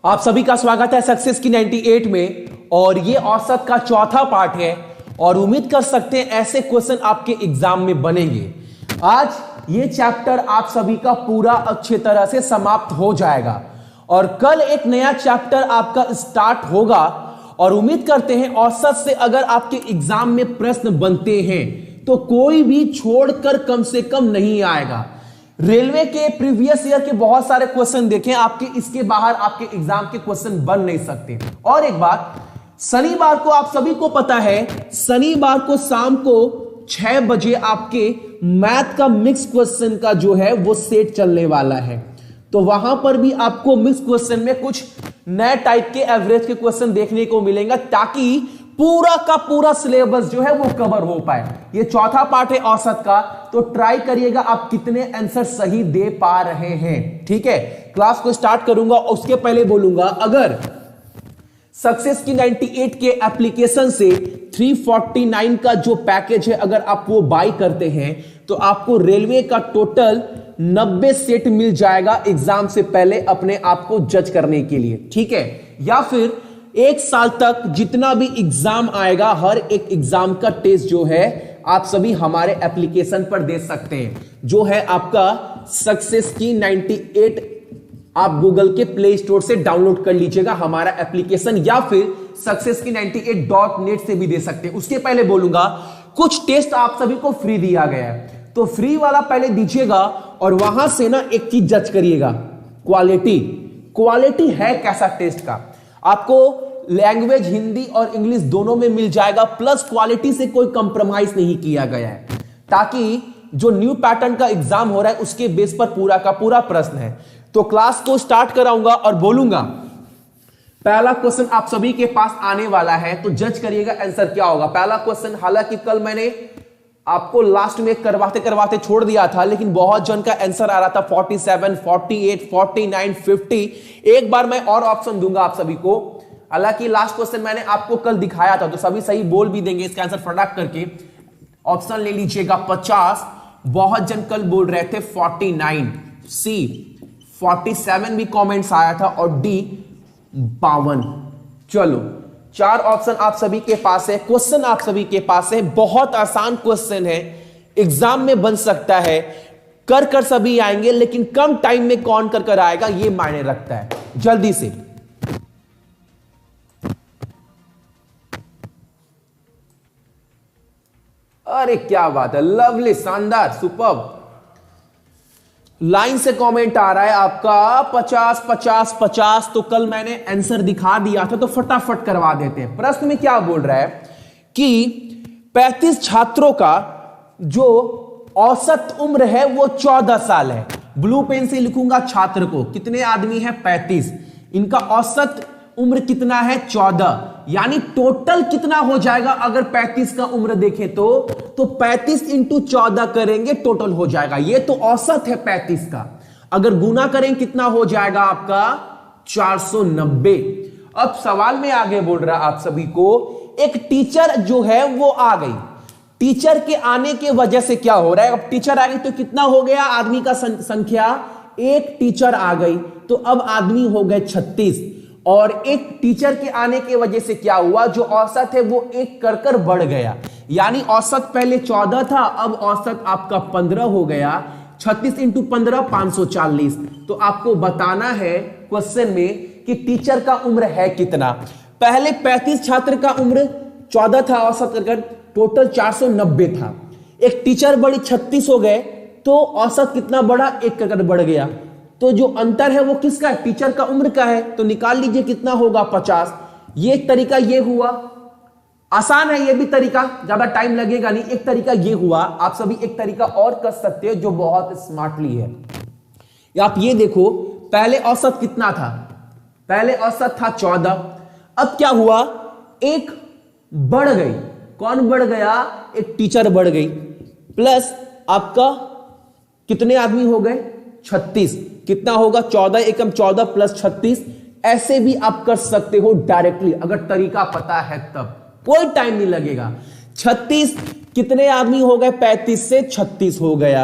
आप सभी का स्वागत है सक्सेस की 98 में। और ये औसत का चौथा पार्ट है और उम्मीद कर सकते हैं ऐसे क्वेश्चन आपके एग्जाम में बनेंगे। आज ये चैप्टर आप सभी का पूरा अच्छी तरह से समाप्त हो जाएगा और कल एक नया चैप्टर आपका स्टार्ट होगा। और उम्मीद करते हैं औसत से अगर आपके एग्जाम में प्रश्न बनते हैं तो कोई भी छोड़कर कम से कम नहीं आएगा। रेलवे के प्रीवियस ईयर के बहुत सारे क्वेश्चन देखें, आपके इसके बाहर आपके एग्जाम के क्वेश्चन बन नहीं सकते। और एक बात, शनिवार को आप सभी को पता है, शनिवार को शाम को 6 बजे आपके मैथ का मिक्स क्वेश्चन का जो है वो सेट चलने वाला है। तो वहां पर भी आपको मिक्स क्वेश्चन में कुछ नए टाइप के एवरेज के क्वेश्चन देखने को मिलेंगे ताकि पूरा का पूरा सिलेबस जो है वो कवर हो पाए। ये चौथा पार्ट है औसत का, तो ट्राई करिएगा आप कितने आंसर सही दे पा रहे हैं। ठीक है, क्लास को स्टार्ट करूंगा। उसके पहले बोलूंगा, अगर सक्सेस की 98 के एप्लीकेशन से 349 का जो पैकेज है अगर आप वो बाय करते हैं तो आपको रेलवे का टोटल 90 सेट मिल जाएगा एग्जाम से पहले अपने आप को जज करने के लिए। ठीक है, या फिर एक साल तक जितना भी एग्जाम आएगा हर एक एग्जाम का टेस्ट जो है आप सभी हमारे एप्लीकेशन पर दे सकते हैं, जो है आपका सक्सेस की 98। आप गूगल के प्ले स्टोर से डाउनलोड कर लीजिएगा हमारा एप्लीकेशन, या फिर सक्सेस की 98.net से भी दे सकते हैं। उसके पहले बोलूंगा, कुछ टेस्ट आप सभी को फ्री दिया गया है, तो फ्री वाला पहले दीजिएगा और वहां से ना एक चीज जज करिएगा, क्वालिटी है कैसा टेस्ट का। आपको लैंग्वेज हिंदी और इंग्लिश दोनों में मिल जाएगा, प्लस क्वालिटी से कोई कंप्रोमाइज नहीं किया गया है, ताकि जो न्यू पैटर्न का एग्जाम हो रहा है उसके बेस पर पूरा का पूरा प्रश्न है। तो क्लास को स्टार्ट कराऊंगा और बोलूंगा, पहला क्वेश्चन आप सभी के पास आने वाला है, तो जज करिएगा आंसर क्या होगा। पहला क्वेश्चन, हालांकि कल मैंने आपको लास्ट में करवाते करवाते छोड़ दिया था, लेकिन बहुत जन का आंसर आ रहा था 47, 48, 49, 50। एक बार मैं और ऑप्शन दूंगा आप सभी को। हालांकि लास्ट क्वेश्चन मैंने आपको कल दिखाया था, तो सभी सही बोल भी देंगे इसका आंसर फटाक करके। ऑप्शन ले लीजिएगा 50, बहुत जन कल बोल रहे थे 49, सी 47 भी कमेंट्स आया था, और डी 52। चलो, 4 ऑप्शन आप सभी के पास है। क्वेश्चन आप सभी के पास है, बहुत आसान क्वेश्चन है, एग्जाम में बन सकता है, कर सभी आएंगे, लेकिन कम टाइम में कौन कर आएगा ये मायने रखता है। जल्दी से अरे क्या बात है, लवली, शानदार, सुपर्ब। लाइन से कमेंट आ रहा है आपका 50, 50, 50। तो कल मैंने आंसर दिखा दिया था, तो फटाफट करवा देते हैं। प्रश्न में क्या बोल रहा है कि 35 छात्रों का जो औसत उम्र है वो 14 साल है। ब्लू पेन से लिखूंगा छात्र को, कितने आदमी है 35, इनका औसत उम्र कितना है 14, यानी टोटल कितना हो जाएगा अगर 35 का उम्र देखें तो 35 इंटू 14 करेंगे, टोटल हो जाएगा। ये तो औसत है 35 का, अगर गुना करें कितना हो जाएगा आपका 490। अब सवाल में आगे बोल रहा आप सभी को, एक टीचर जो है वो आ गई। टीचर के आने के वजह से क्या हो रहा है, अब टीचर आ गई तो कितना हो गया आदमी का संख्या, एक टीचर आ गई तो अब आदमी हो गए 36। और एक टीचर के आने की वजह से क्या हुआ, जो औसत है वो एक कर बढ़ गया, यानी औसत पहले 14 था, अब औसत आपका 15 हो गया। 36 इंटू 15 540। तो आपको बताना है क्वेश्चन में कि टीचर का उम्र है कितना। पहले 35 छात्र का उम्र 14 था औसत कर, टोटल 490 था। एक टीचर बड़ी 36 हो गए तो औसत कितना बढ़ा, एक कर बढ़ गया। तो जो अंतर है वो किसका है, टीचर का उम्र का है, तो निकाल लीजिए कितना होगा 50। ये एक तरीका ये हुआ, आसान है ये भी तरीका, ज्यादा टाइम लगेगा नहीं। एक तरीका ये हुआ, आप सभी एक तरीका और कर सकते हो जो बहुत स्मार्टली है। आप ये देखो, पहले औसत कितना था, पहले औसत था 14, अब क्या हुआ, एक बढ़ गई। कौन बढ़ गया, एक टीचर बढ़ गई, प्लस आपका कितने आदमी हो गए 36। कितना होगा 14 एकम 14 प्लस 36। ऐसे भी आप कर सकते हो डायरेक्टली, अगर तरीका पता है तब, कोई टाइम नहीं लगेगा। 36 कितने आदमी हो गए, 35 से 36 हो गया,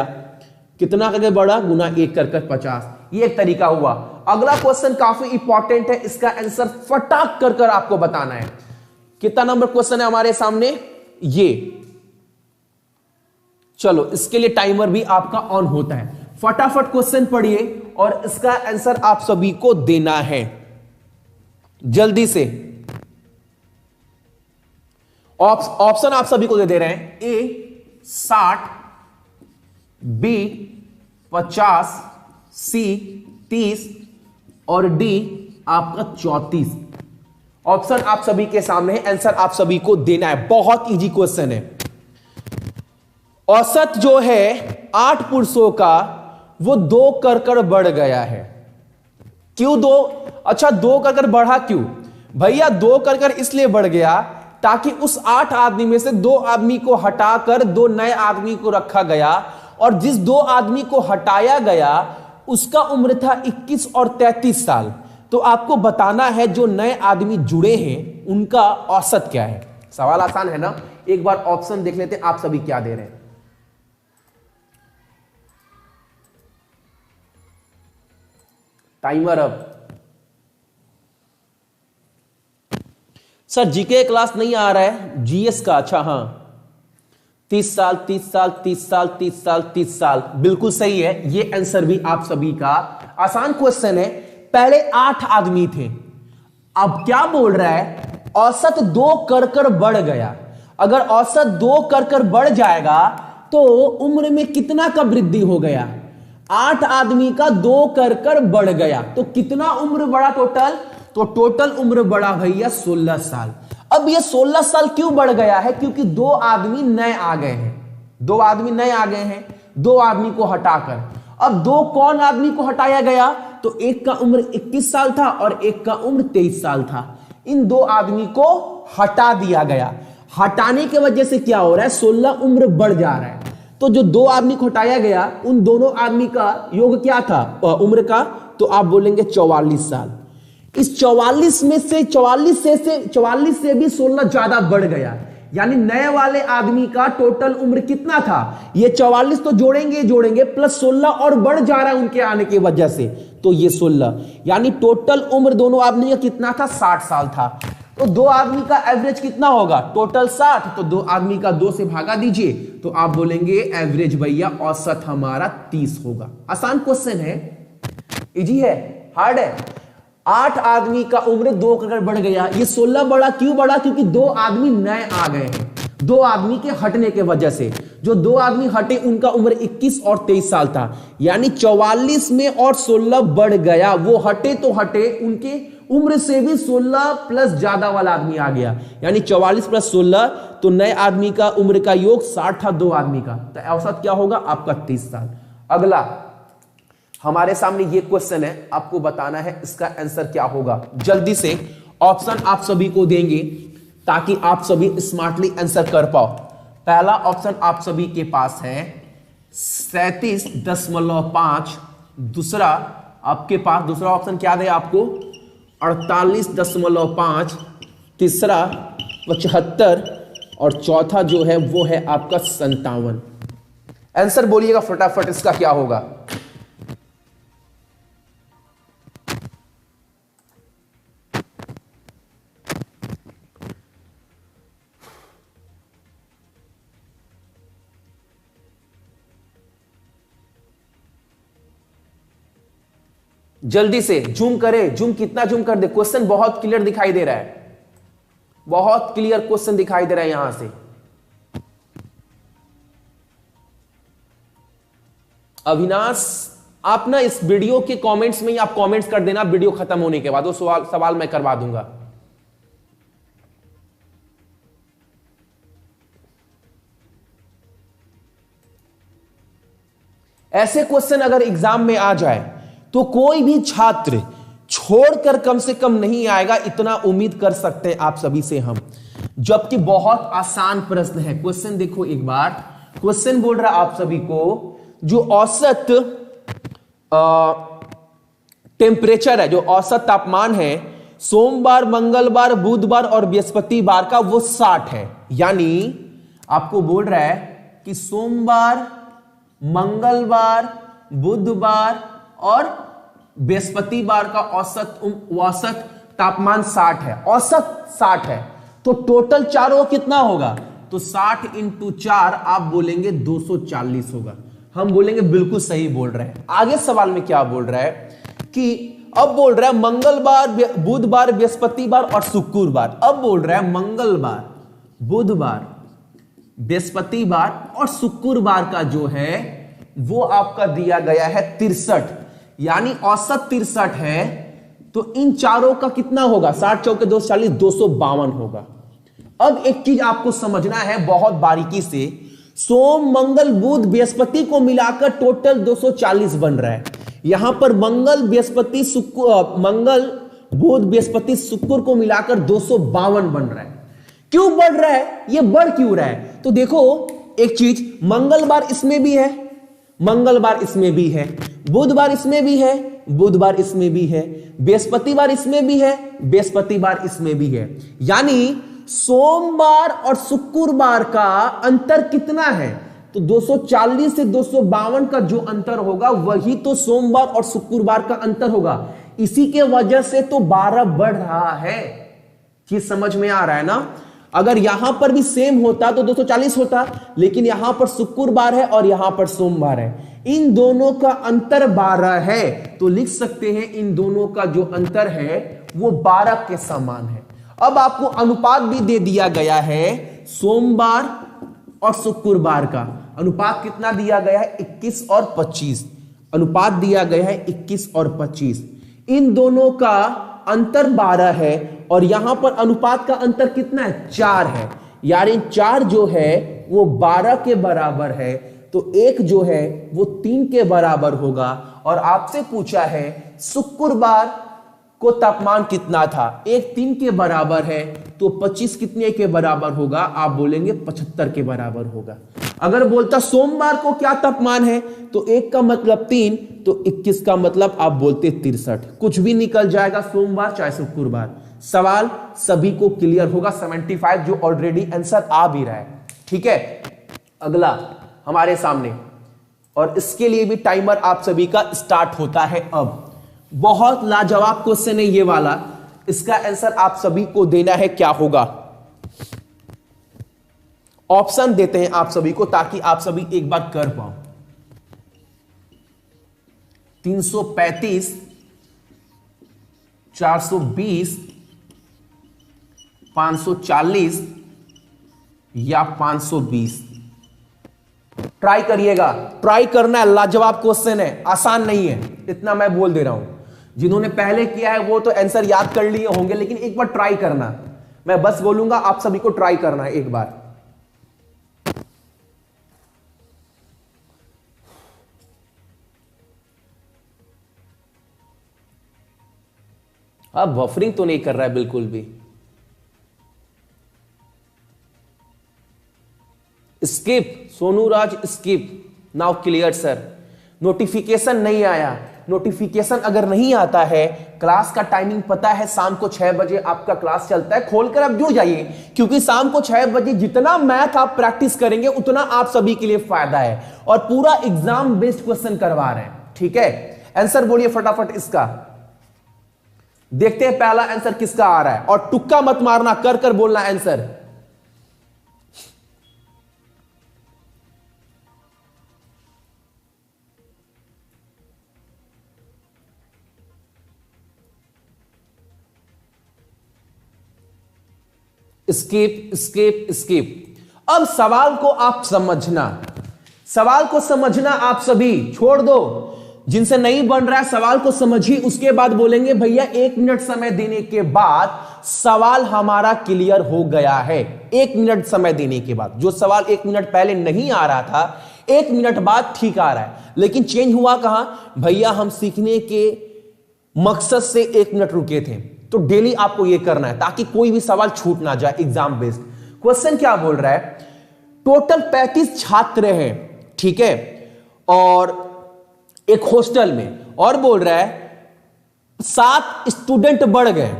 कितना करके बढ़ा, गुना 1 कर 50। ये एक तरीका हुआ। अगला क्वेश्चन काफी इंपॉर्टेंट है, इसका आंसर फटाक कर आपको बताना है। कितना नंबर क्वेश्चन है हमारे सामने ये, चलो इसके लिए टाइमर भी आपका ऑन होता है। फटाफट क्वेश्चन पढ़िए और इसका आंसर आप सभी को देना है जल्दी से। ऑप्शन आप सभी को दे रहे हैं, ए 60, बी 50, सी 30 और डी आपका 34। ऑप्शन आप सभी के सामने है, आंसर आप सभी को देना है। बहुत इजी क्वेश्चन है। औसत जो है 8 पुरुषों का वो 2 कर बढ़ गया है। क्यों 2? अच्छा 2 कर बढ़ा क्यों भैया? 2 कर इसलिए बढ़ गया ताकि उस 8 आदमी में से 2 आदमी को हटाकर 2 नए आदमी को रखा गया, और जिस 2 आदमी को हटाया गया उसका उम्र था 21 और 33 साल। तो आपको बताना है जो नए आदमी जुड़े हैं उनका औसत क्या है। सवाल आसान है ना? एक बार ऑप्शन देख लेते हैं आप सभी क्या दे रहे हैं। टाइमर अब। सर जीके क्लास नहीं आ रहा है, जीएस का। अच्छा हाँ, 30 साल 30 साल 30 साल 30 साल 30 साल, बिल्कुल सही है। ये आंसर भी आप सभी का आसान क्वेश्चन है। पहले 8 आदमी थे, अब क्या बोल रहा है? औसत 2 कर बढ़ गया। अगर औसत 2 कर बढ़ जाएगा तो उम्र में कितना का वृद्धि हो गया? 8 आदमी का 2 कर बढ़ गया, तो कितना उम्र बढ़ा टोटल? तो टोटल उम्र बढ़ा भैया 16 साल। अब ये 16 साल क्यों बढ़ गया है? क्योंकि 2 आदमी नए आ गए हैं। 2 आदमी नए आ गए हैं, 2 आदमी को हटाकर। अब 2 कौन आदमी को हटाया गया? तो एक का उम्र 21 साल था और एक का उम्र 23 साल था। इन 2 आदमी को हटा दिया गया। हटाने की वजह से क्या हो रहा है? 16 उम्र बढ़ जा रहा है। तो जो 2 आदमी को हटाया गया उन दोनों आदमी का योग क्या था उम्र का? तो आप बोलेंगे 44 साल। इस 44 में से 44 से भी 16 ज्यादा बढ़ गया, यानी नए वाले आदमी का टोटल उम्र कितना था? ये 44 तो जोड़ेंगे प्लस 16 और बढ़ जा रहा है उनके आने की वजह से, तो ये 16, यानी टोटल उम्र दोनों आदमी का कितना था? 60 साल था। तो 2 आदमी का एवरेज कितना होगा? टोटल 60, तो 2 आदमी का 2 से भागा दीजिए, तो आप बोलेंगे एवरेज भैया औसत हमारा 30 होगा। आसान क्वेश्चन है, इजी है, हार्ड है। 8 आदमी का उम्र 2 कर बढ़ गया। ये 16 बढ़ा, क्यों बढ़ा? क्योंकि 2 आदमी नए आ गए हैं। 2 आदमी के हटने के वजह से जो 2 आदमी हटे उनका उम्र 21 और 23 साल था, यानी 44 में और 16 बढ़ गया। वो हटे तो हटे, उनके उम्र से भी 16 प्लस ज्यादा वाला आदमी आ गया, यानी 44 प्लस 16, तो नए आदमी का उम्र का योग 60 था 2 आदमी का, तो औसत क्या होगा आपका? 30 साल। अगला हमारे सामने ये क्वेश्चन है, आपको बताना है इसका आंसर क्या होगा। जल्दी से ऑप्शन आप सभी को देंगे ताकि आप सभी स्मार्टली आंसर कर पाओ। पहला ऑप्शन आप सभी के पास है 37.5, दूसरा आपके पास दूसरा ऑप्शन क्या दे आपको? 48.5, तीसरा 75 और चौथा जो है वो है आपका 57। आंसर बोलिएगा फटाफट, इसका क्या होगा? जल्दी से जूम करे, जूम कितना जूम कर दे? क्वेश्चन बहुत क्लियर दिखाई दे रहा है, बहुत क्लियर क्वेश्चन दिखाई दे रहा है यहां से। अविनाश, आप ना इस वीडियो के कमेंट्स में ही आप कमेंट्स कर देना, वीडियो खत्म होने के बाद वो सवाल मैं करवा दूंगा। ऐसे क्वेश्चन अगर एग्जाम में आ जाए तो कोई भी छात्र छोड़कर कम से कम नहीं आएगा, इतना उम्मीद कर सकते हैं आप सभी से हम। जबकि बहुत आसान प्रश्न है। क्वेश्चन देखो एक बार, क्वेश्चन बोल रहा आप सभी को जो औसत टेम्परेचर है, जो औसत तापमान है सोमवार, मंगलवार, बुधवार और बृहस्पतिवार का वो 60 है। यानी आपको बोल रहा है कि सोमवार, मंगलवार, बुधवार और बृहस्पतिवार का औसत तापमान 60 है, औसत 60 है, तो टोटल चारों कितना होगा? तो 60 इंटू 4 आप बोलेंगे 240 होगा। हम बोलेंगे बिल्कुल सही बोल रहे हैं। आगे सवाल में क्या बोल रहा है कि अब बोल रहा है मंगलवार, बुधवार, बृहस्पतिवार और शुक्रवार। अब बोल रहा है मंगलवार, बुधवार, बृहस्पतिवार और शुक्रवार का जो है वो आपका दिया गया है 63, यानी औसत 63 है, तो इन चारों का कितना होगा? 60 चौके 240, 252 होगा। अब एक चीज आपको समझना है बहुत बारीकी से, सोम, मंगल, बुध, बृहस्पति को मिलाकर टोटल 240 बन रहा है। यहां पर मंगल, बृहस्पति, मंगल, बुध, बृहस्पति, शुक्र को मिलाकर 252 बन रहा है। क्यों बढ़ रहा है? ये बढ़ क्यों रहा है? तो देखो एक चीज, मंगलवार इसमें भी है, मंगलवार इसमें भी है, बुधवार इसमें भी है, बुधवार इसमें भी है, बृहस्पतिवार इसमें भी है, बृहस्पतिवार इसमें भी है। यानी सोमवार और शुक्रवार का अंतर कितना है? तो 240 से 252 का जो अंतर होगा वही तो सोमवार और शुक्रवार का अंतर होगा। इसी के वजह से तो 12 बढ़ रहा है। चीज समझ में आ रहा है ना? अगर यहां पर भी सेम होता तो 240 होता, लेकिन यहां पर शुक्रवार है और यहां पर सोमवार है, इन दोनों का अंतर 12 है, तो लिख सकते हैं इन दोनों का जो अंतर है वो 12 के समान है। अब आपको अनुपात भी दे दिया गया है सोमवार और शुक्रवार का। अनुपात कितना दिया गया है? 21 और 25। अनुपात दिया गया है 21 और 25। इन दोनों का अंतर 12 है और यहां पर अनुपात का अंतर कितना है? 4 है। यानी 4 जो है वो 12 के बराबर है, तो 1 जो है वो 3 के बराबर होगा। और आपसे पूछा है शुक्रवार को तापमान कितना था? 1 3 के बराबर है, तो 25 कितने के बराबर होगा? आप बोलेंगे 75 के बराबर होगा। अगर बोलता सोमवार को क्या तापमान है, तो 1 का मतलब 3, तो 21 का मतलब आप बोलते 63। कुछ भी निकल जाएगा, सोमवार चाहे शुक्रवार। सवाल सभी को क्लियर होगा। 75 जो ऑलरेडी आंसर आ भी रहा है। ठीक है, अगला हमारे सामने, और इसके लिए भी टाइमर आप सभी का स्टार्ट होता है अब। बहुत लाजवाब क्वेश्चन है ये वाला। इसका आंसर आप सभी को देना है। क्या होगा? ऑप्शन देते हैं आप सभी को ताकि आप सभी एक बार कर पाओ। 335, 420, 540 या 520। ट्राई करिएगा, ट्राई करना है। लाजवाब क्वेश्चन है, आसान नहीं है, इतना मैं बोल दे रहा हूं। जिन्होंने पहले किया है वो तो आंसर याद कर लिए होंगे, लेकिन एक बार ट्राई करना। मैं बस बोलूंगा, आप सभी को ट्राई करना है एक बार। अब बफरिंग तो नहीं कर रहा है बिल्कुल भी। Skip, Sonu Raj skip. Now clear sir. Notification नहीं आया। नोटिफिकेशन अगर नहीं आता है, क्लास का टाइमिंग पता है, शाम को 6 बजे आपका क्लास चलता है, खोलकर आप जुड़ जाइए, क्योंकि शाम को 6 बजे जितना मैथ आप प्रैक्टिस करेंगे उतना आप सभी के लिए फायदा है। और पूरा एग्जाम बेस्ड क्वेश्चन करवा रहे हैं। ठीक है, आंसर बोलिए फटाफट इसका। देखते हैं पहला आंसर किसका आ रहा है, और तुक्का मत मारना, कर कर बोलना आंसर। Skip skip skip. अब सवाल को आप समझना, सवाल को समझना आप सभी छोड़ दो। जिनसे नहीं बन रहा है सवाल को समझिए, उसके बाद बोलेंगे भैया 1 मिनट समय देने के बाद सवाल हमारा क्लियर हो गया है। 1 मिनट समय देने के बाद, जो सवाल 1 मिनट पहले नहीं आ रहा था, 1 मिनट बाद ठीक आ रहा है। लेकिन चेंज हुआ कहां? भैया हम सीखने के मकसद से 1 मिनट रुके थे। तो डेली आपको यह करना है ताकि कोई भी सवाल छूट ना जाए एग्जाम बेस्ड। क्वेश्चन क्या बोल रहा है? टोटल 35 छात्र हैं, ठीक है, और एक हॉस्टल में, और बोल रहा है 7 स्टूडेंट बढ़ गए,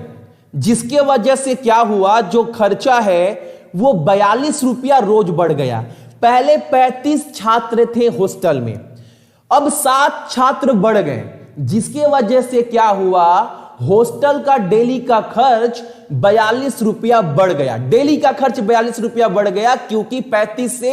जिसके वजह से क्या हुआ, जो खर्चा है वो 42 रुपया रोज बढ़ गया। पहले 35 छात्र थे हॉस्टल में, अब 7 छात्र बढ़ गए, जिसके वजह से क्या हुआ, हॉस्टल का डेली का खर्च 42 रुपया बढ़ गया। डेली का खर्च 42 रुपया बढ़ गया क्योंकि 35 से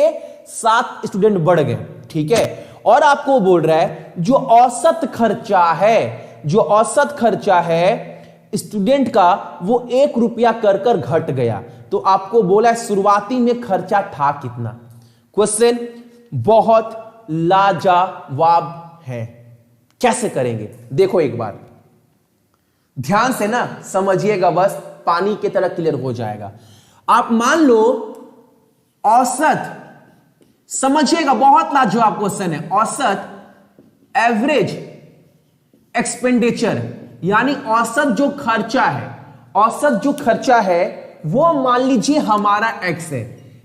7 स्टूडेंट बढ़ गए। ठीक है, और आपको बोल रहा है जो औसत खर्चा है, जो औसत खर्चा है स्टूडेंट का वो 1 रुपया कर कर घट गया। तो आपको बोला है शुरुआती में खर्चा था कितना। क्वेश्चन बहुत लाजवाब है, कैसे करेंगे देखो एक बार ध्यान से ना समझिएगा, बस पानी की तरह क्लियर हो जाएगा। आप मान लो औसत, समझिएगा बहुत लाजवाब क्वेश्चन है। औसत एवरेज एक्सपेंडिचर यानी औसत जो खर्चा है, औसत जो खर्चा है वो मान लीजिए हमारा x है,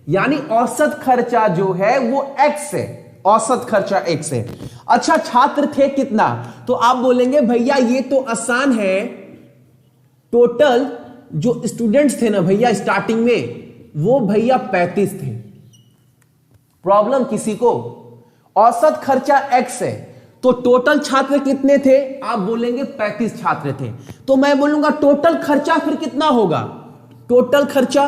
यानी औसत खर्चा जो है वो x है, औसत खर्चा x है। अच्छा छात्र थे कितना, तो आप बोलेंगे भैया ये तो आसान है, टोटल जो स्टूडेंट्स थे ना भैया स्टार्टिंग में वो भैया 35 थे। प्रॉब्लम किसी को, औसत खर्चा x है तो टोटल छात्र कितने थे, आप बोलेंगे 35 छात्र थे। तो मैं बोलूंगा टोटल खर्चा फिर कितना होगा, टोटल खर्चा,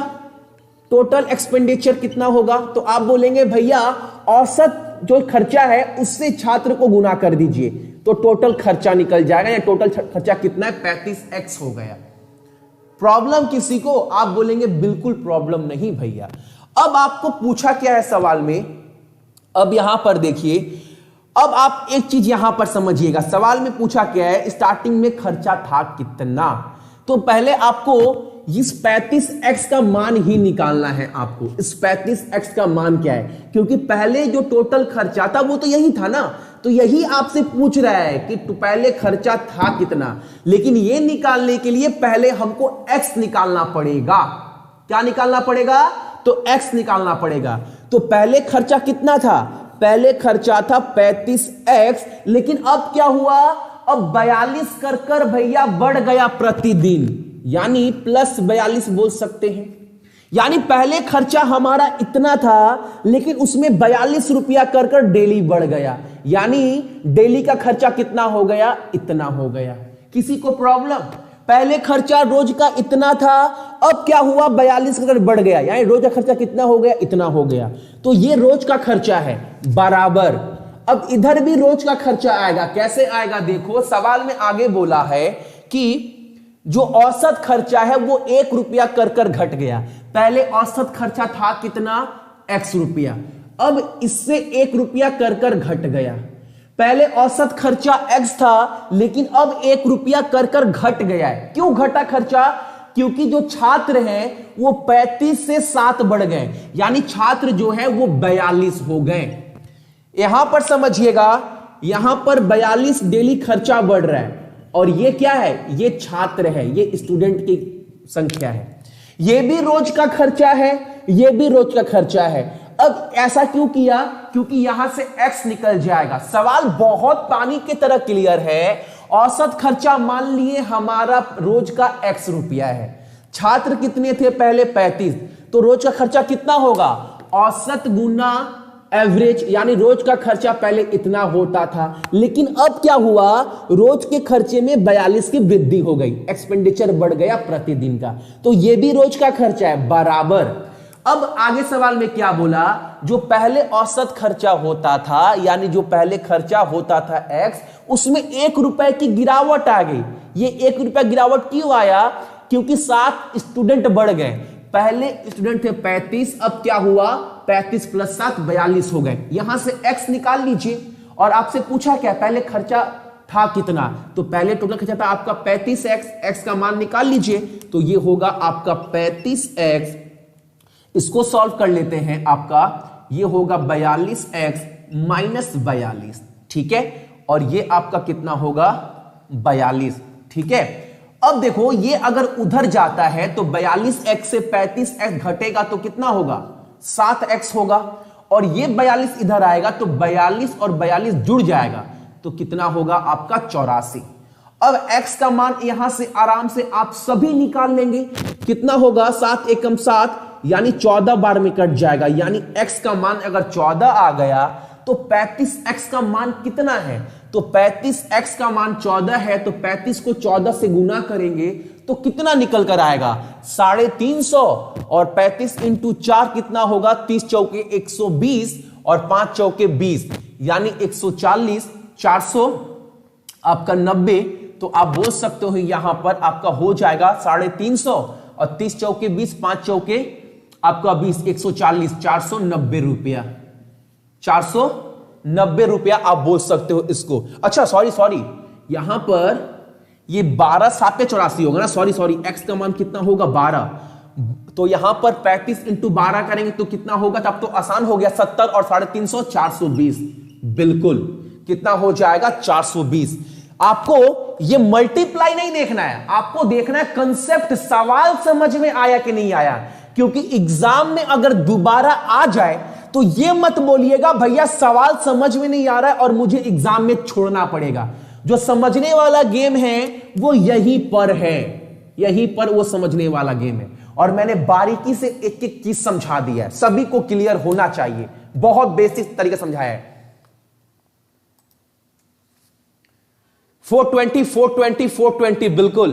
टोटल एक्सपेंडिचर कितना होगा, तो आप बोलेंगे भैया औसत जो खर्चा है उससे छात्र को गुना कर दीजिए तो टोटल खर्चा निकल जाएगा, या टोटल खर्चा कितना है 35x हो गया। प्रॉब्लम किसी को, आप बोलेंगे बिल्कुल प्रॉब्लम नहीं भैया। अब आपको पूछा क्या है सवाल में, अब यहां पर देखिए, अब आप एक चीज यहां पर समझिएगा, सवाल में पूछा क्या है, स्टार्टिंग में खर्चा था कितना। तो पहले आपको इस 35x का मान ही निकालना है। आपको इस 35x का मान क्या है, क्योंकि पहले जो टोटल खर्चा था वो तो यही था ना, तो यही आपसे पूछ रहा है कि पहले खर्चा था कितना। लेकिन ये निकालने के लिए पहले हमको x निकालना पड़ेगा। क्या निकालना पड़ेगा, तो x निकालना पड़ेगा। तो पहले खर्चा कितना था, पहले खर्चा था 35x, लेकिन अब क्या हुआ, अब 42 कर कर भैया बढ़ गया प्रतिदिन, यानी प्लस 42 बोल सकते हैं। यानी पहले खर्चा हमारा इतना था लेकिन उसमें 42 रुपया कर कर डेली बढ़ गया, यानी डेली का खर्चा कितना हो गया, इतना हो गया। किसी को प्रॉब्लम, पहले खर्चा रोज का इतना था, अब क्या हुआ 42 कर बढ़ गया, यानी रोज का खर्चा कितना हो गया, इतना हो गया। तो ये रोज का खर्चा है बराबर। अब इधर भी रोज का खर्चा आएगा, कैसे आएगा देखो, सवाल में आगे बोला है कि जो औसत खर्चा है वो 1 रुपया कर कर घट गया। पहले औसत खर्चा था कितना, x रुपया, अब इससे 1 रुपया कर कर घट गया। पहले औसत खर्चा x था लेकिन अब 1 रुपया कर कर घट गया है। क्यों घटा खर्चा, क्योंकि जो छात्र हैं वो 35 से 7 बढ़ गए, यानी छात्र जो है वो 42 हो गए। यहां पर समझिएगा, यहां पर 42 डेली खर्चा बढ़ रहा है, और ये क्या है, ये छात्र है, ये स्टूडेंट की संख्या है। ये भी रोज का खर्चा है, ये भी रोज का खर्चा है। अब ऐसा क्यों किया, क्योंकि यहां से x निकल जाएगा। सवाल बहुत पानी की तरह क्लियर है। औसत खर्चा मान लिए हमारा रोज का x रुपया है, छात्र कितने थे पहले 35, तो रोज का खर्चा कितना होगा, औसत गुना एवरेज, यानी रोज का खर्चा पहले इतना होता था, लेकिन अब क्या हुआ, रोज के खर्चे में 42 की वृद्धि हो गई, एक्सपेंडिचर बढ़ गया प्रतिदिन का, तो ये भी रोज का खर्चा है बराबर। अब आगे सवाल में क्या बोला, जो पहले औसत खर्चा होता था, यानी जो पहले खर्चा होता था x, उसमें 1 रुपए की गिरावट आ गई। ये 1 रुपया गिरावट क्यों आया, क्योंकि 7 स्टूडेंट बढ़ गए। पहले स्टूडेंट थे 35, अब क्या हुआ 35 प्लस 7 42 हो गए। यहां से x निकाल लीजिए, और आपसे पूछा क्या, पहले खर्चा था कितना, तो पहले टोटल खर्चा था आपका 35x, x का मान निकाल लीजिए, तो ये होगा आपका 35x। इसको सॉल्व कर लेते हैं, आपका ये होगा 42x माइनस 42, ठीक है, और ये आपका कितना होगा 42, ठीक है। अब देखो ये अगर उधर जाता है तो 42x से 35x घटेगा तो कितना होगा 7x होगा, और ये 42 इधर आएगा तो 42 और 42 जुड़ जाएगा तो कितना होगा आपका 84। अब x का मान यहां से आराम से आप सभी निकाल लेंगे, कितना होगा 7 एकम 7, यानी 14 बार में कट जाएगा, यानी x का मान अगर 14 आ गया तो 35x का मान कितना है, तो 35x का मान 14 है, तो 35 को 14 से गुना करेंगे तो कितना निकल कर आएगा 350, और 35 इंटू 4 कितना होगा 30 चौके 120 और 5 चौके 20 यानी 140, 400 आपका 90। तो आप बोल सकते हो यहां पर आपका हो जाएगा 350 और 30 चौके 20, 5 चौके आपका 20, 140, 490 रुपया, 490 रुपया आप बोल सकते हो इसको। अच्छा सॉरी यहां पर ये 12 7 पे 84 होगा ना, सॉरी एक्स का मान कितना होगा 12, तो यहां पर 35 इंटू 12 करेंगे तो कितना होगा, तब तो आसान हो गया 70 और 350, 420, बिल्कुल कितना हो जाएगा 420। आपको ये मल्टीप्लाई नहीं देखना है, आपको देखना है कंसेप्ट, सवाल समझ में आया कि नहीं आया, क्योंकि एग्जाम में अगर दोबारा आ जाए तो ये मत बोलिएगा भैया सवाल समझ में नहीं आ रहा है और मुझे एग्जाम में छोड़ना पड़ेगा। जो समझने वाला गेम है वो यहीं पर है, यहीं पर वो समझने वाला गेम है, और मैंने बारीकी से एक एक चीज समझा दिया है, सभी को क्लियर होना चाहिए, बहुत बेसिक तरीके समझाया है। 420 420 420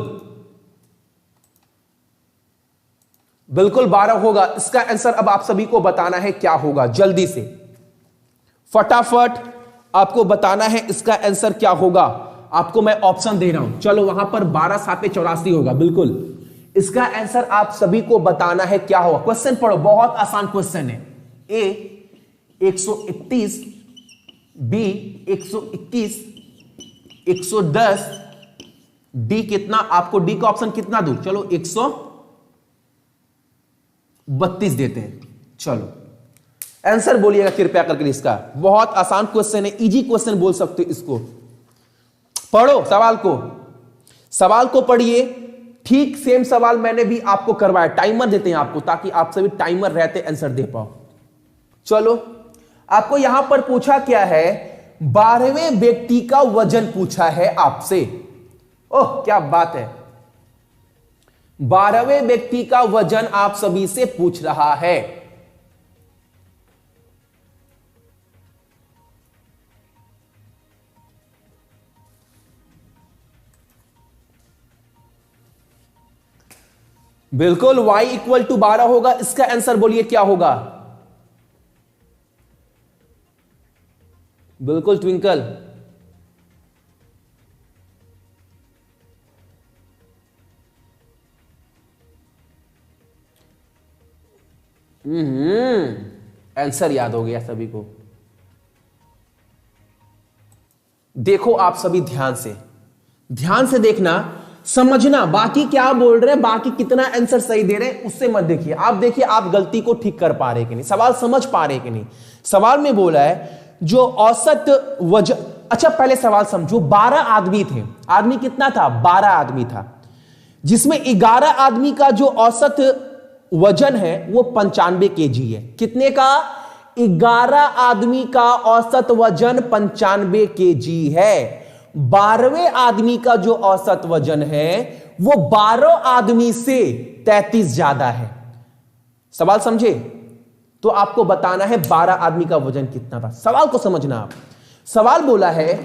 बिल्कुल 12 होगा। इसका आंसर अब आप सभी को बताना है क्या होगा, जल्दी से फटाफट आपको बताना है इसका आंसर क्या होगा। आपको मैं ऑप्शन दे रहा हूं, चलो वहां पर 12 7 84 होगा, बिल्कुल इसका आंसर आप सभी को बताना है क्या होगा। क्वेश्चन पढ़ो, बहुत आसान क्वेश्चन है। ए 131, बी 121, 110, डी कितना, आपको डी का ऑप्शन कितना दूं, चलो 132 देते हैं। चलो आंसर बोलिएगा कृपया करके इसका, बहुत आसान क्वेश्चन है, इजी क्वेश्चन बोल सकते हो इसको। पढ़ो सवाल को पढ़िए, ठीक सेम सवाल मैंने भी आपको करवाया, टाइमर देते हैं आपको ताकि आप सभी टाइमर रहते आंसर दे पाओ। चलो आपको यहां पर पूछा क्या है, 12वें व्यक्ति का वजन पूछा है आपसे। ओह क्या बात है, 12वें व्यक्ति का वजन आप सभी से पूछ रहा है। बिल्कुल y इक्वल टू 12 होगा, इसका आंसर बोलिए क्या होगा। बिल्कुल ट्विंकल, आंसर याद हो गया सभी को। देखो आप सभी ध्यान से देखना, समझना, बाकी क्या बोल रहे हैं, बाकी कितना आंसर सही दे रहे हैं उससे मत देखिए। आप देखिए आप गलती को ठीक कर पा रहे कि नहीं, सवाल समझ पा रहे कि नहीं। सवाल में बोला है जो औसत वजन, अच्छा पहले सवाल समझो, 12 आदमी थे, आदमी कितना था 12 आदमी था, जिसमें 11 आदमी का जो औसत वजन है वो 95 केजी है। कितने का, 11 आदमी का औसत वजन 95 केजी है। 12वें आदमी का जो औसत वजन है वो 12 आदमी से 33 ज्यादा है। सवाल समझे, तो आपको बताना है 12 आदमी का वजन कितना था। सवाल को समझना आप, सवाल बोला है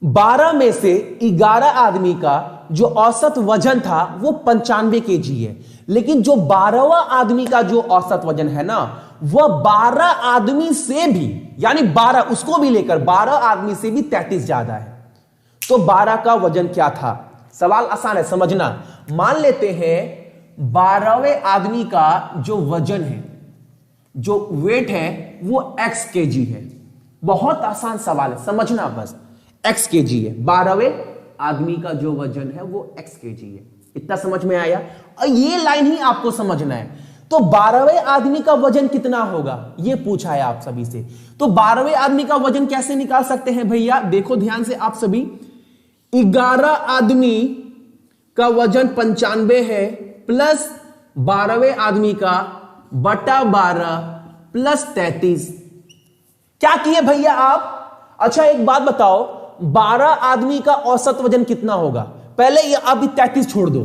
12 में से 11 आदमी का जो औसत वजन था वो 95 केजी है, लेकिन जो 12वां आदमी का जो औसत वजन है ना वह 12 आदमी से भी, यानी 12 उसको भी लेकर 12 आदमी से भी 33 ज्यादा है। तो 12 का वजन क्या था। सवाल आसान है, समझना। मान लेते हैं 12वें आदमी का जो वजन है, जो वेट है वो x केजी है। बहुत आसान सवाल है, समझना बस, x केजी है। 12वें आदमी का जो वजन है वो x केजी है। इतना समझ में आया, और ये लाइन ही आपको समझना है। तो 12वें आदमी का वजन कितना होगा ये पूछा है आप सभी से। तो 12वें आदमी का वजन कैसे निकाल सकते हैं भैया, देखो ध्यान से आप सभी, 11 आदमी का वजन 95 है प्लस 12वें आदमी का बटा 12 प्लस 33। क्या किए भैया आप, अच्छा एक बात बताओ, 12 आदमी का औसत वजन कितना होगा, पहले ये आप 33 छोड़ दो,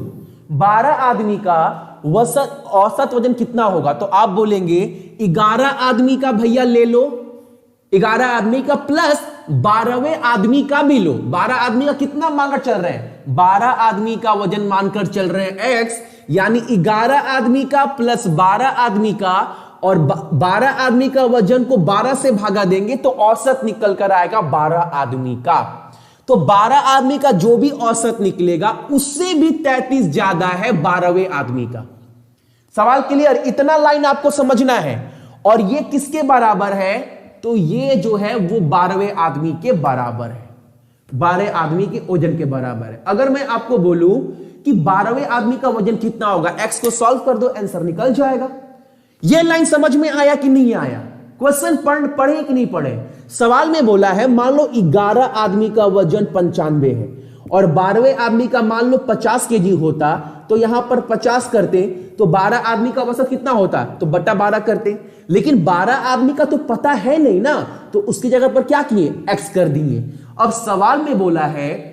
12 आदमी का औसत वजन कितना होगा, तो आप बोलेंगे 11 आदमी का भैया ले लो 11 आदमी का प्लस 12वें आदमी का भी लो। 12 आदमी का कितना मानकर चल रहे हैं? 12 आदमी का वजन मानकर चल रहे हैं x, यानी 11 आदमी का प्लस 12 आदमी का, और 12 आदमी का वजन को 12 से भागा देंगे तो औसत निकल कर आएगा 12 आदमी का। तो 12 आदमी का जो भी औसत निकलेगा उससे भी 33 ज्यादा है 12वें आदमी का। सवाल क्लियर? इतना लाइन आपको समझना है। और ये किसके बराबर है? तो ये जो है वो 12वें आदमी के बराबर है, 12 आदमी के वजन के बराबर है। अगर मैं आपको बोलूं कि 12वें आदमी का वजन कितना होगा, एक्स को सॉल्व कर दो, आंसर निकल जाएगा। ये लाइन समझ में आया कि नहीं आया? क्वेश्चन पढ़े कि नहीं पढ़े? सवाल में बोला है मान लो 11 आदमी का वजन 95 है और 12वें आदमी का मान लो 50 केजी होता, तो यहां पर 50 करते तो 12 आदमी का औसत कितना होता? तो बटा 12 करते। लेकिन 12 आदमी का तो पता है नहीं ना, तो उसकी जगह पर क्या किए? एक्स कर दिए। अब सवाल में बोला है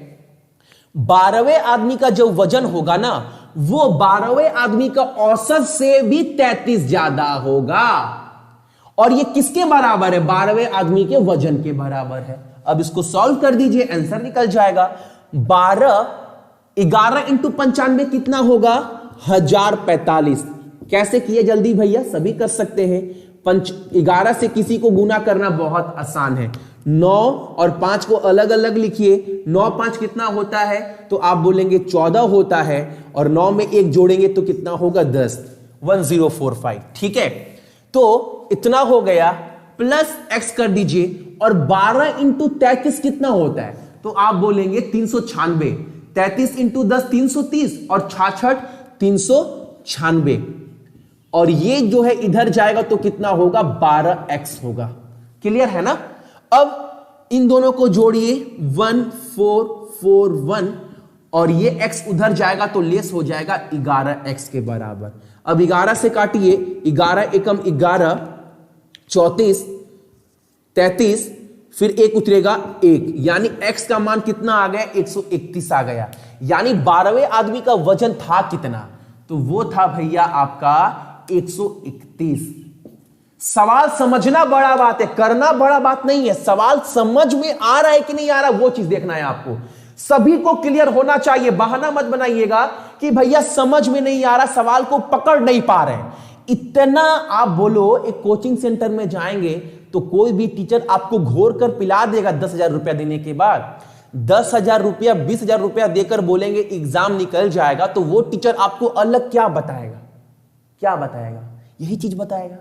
12वें आदमी का जो वजन होगा ना, वो 12वें आदमी का औसत से भी 33 ज्यादा होगा। और ये किसके बराबर है? 12वें आदमी के वजन के बराबर है। अब इसको सॉल्व कर दीजिए, आंसर निकल जाएगा। 11 इंटू 95 कितना होगा? 1045। कैसे किए जल्दी भैया? सभी कर सकते हैं। 11 से किसी को गुना करना बहुत आसान है। 9 और 5 को अलग अलग लिखिए। 9 5 कितना होता है? तो आप बोलेंगे 14 होता है, और 9 में 1 जोड़ेंगे तो कितना होगा? 10। 1045। ठीक है, तो इतना हो गया। प्लस एक्स कर दीजिए। और 12 इंटू 33 कितना होता है? तो आप बोलेंगे 396। 33 इंटू 10 330, और 66 396। और ये जो है इधर जाएगा तो कितना होगा? 12x होगा। क्लियर है ना? अब इन दोनों को जोड़िए, 1441, और ये x उधर जाएगा तो लेस हो जाएगा 11x के बराबर। अब 11 से काटिए, 11 एकम 11, 34, 33, फिर 1 उतरेगा 1, यानी x का मान कितना आ गया? 131 आ गया। यानी 12वें आदमी का वजन था कितना? तो वो था भैया आपका 131। सवाल समझना बड़ा बात है, करना बड़ा बात नहीं है। सवाल समझ में आ रहा है कि नहीं आ रहा, वो चीज देखना है आपको। सभी को क्लियर होना चाहिए। बहाना मत बनाइएगा कि भैया समझ में नहीं आ रहा, सवाल को पकड़ नहीं पा रहे हैं। इतना आप बोलो, एक कोचिंग सेंटर में जाएंगे तो कोई भी टीचर आपको घोर कर पिला देगा 10,000 रुपया देने के बाद। 10,000 रुपया, 20,000 रुपया देकर बोलेंगे एग्जाम निकल जाएगा, तो वो टीचर आपको अलग क्या बताएगा? क्या बताएगा? यही चीज बताएगा,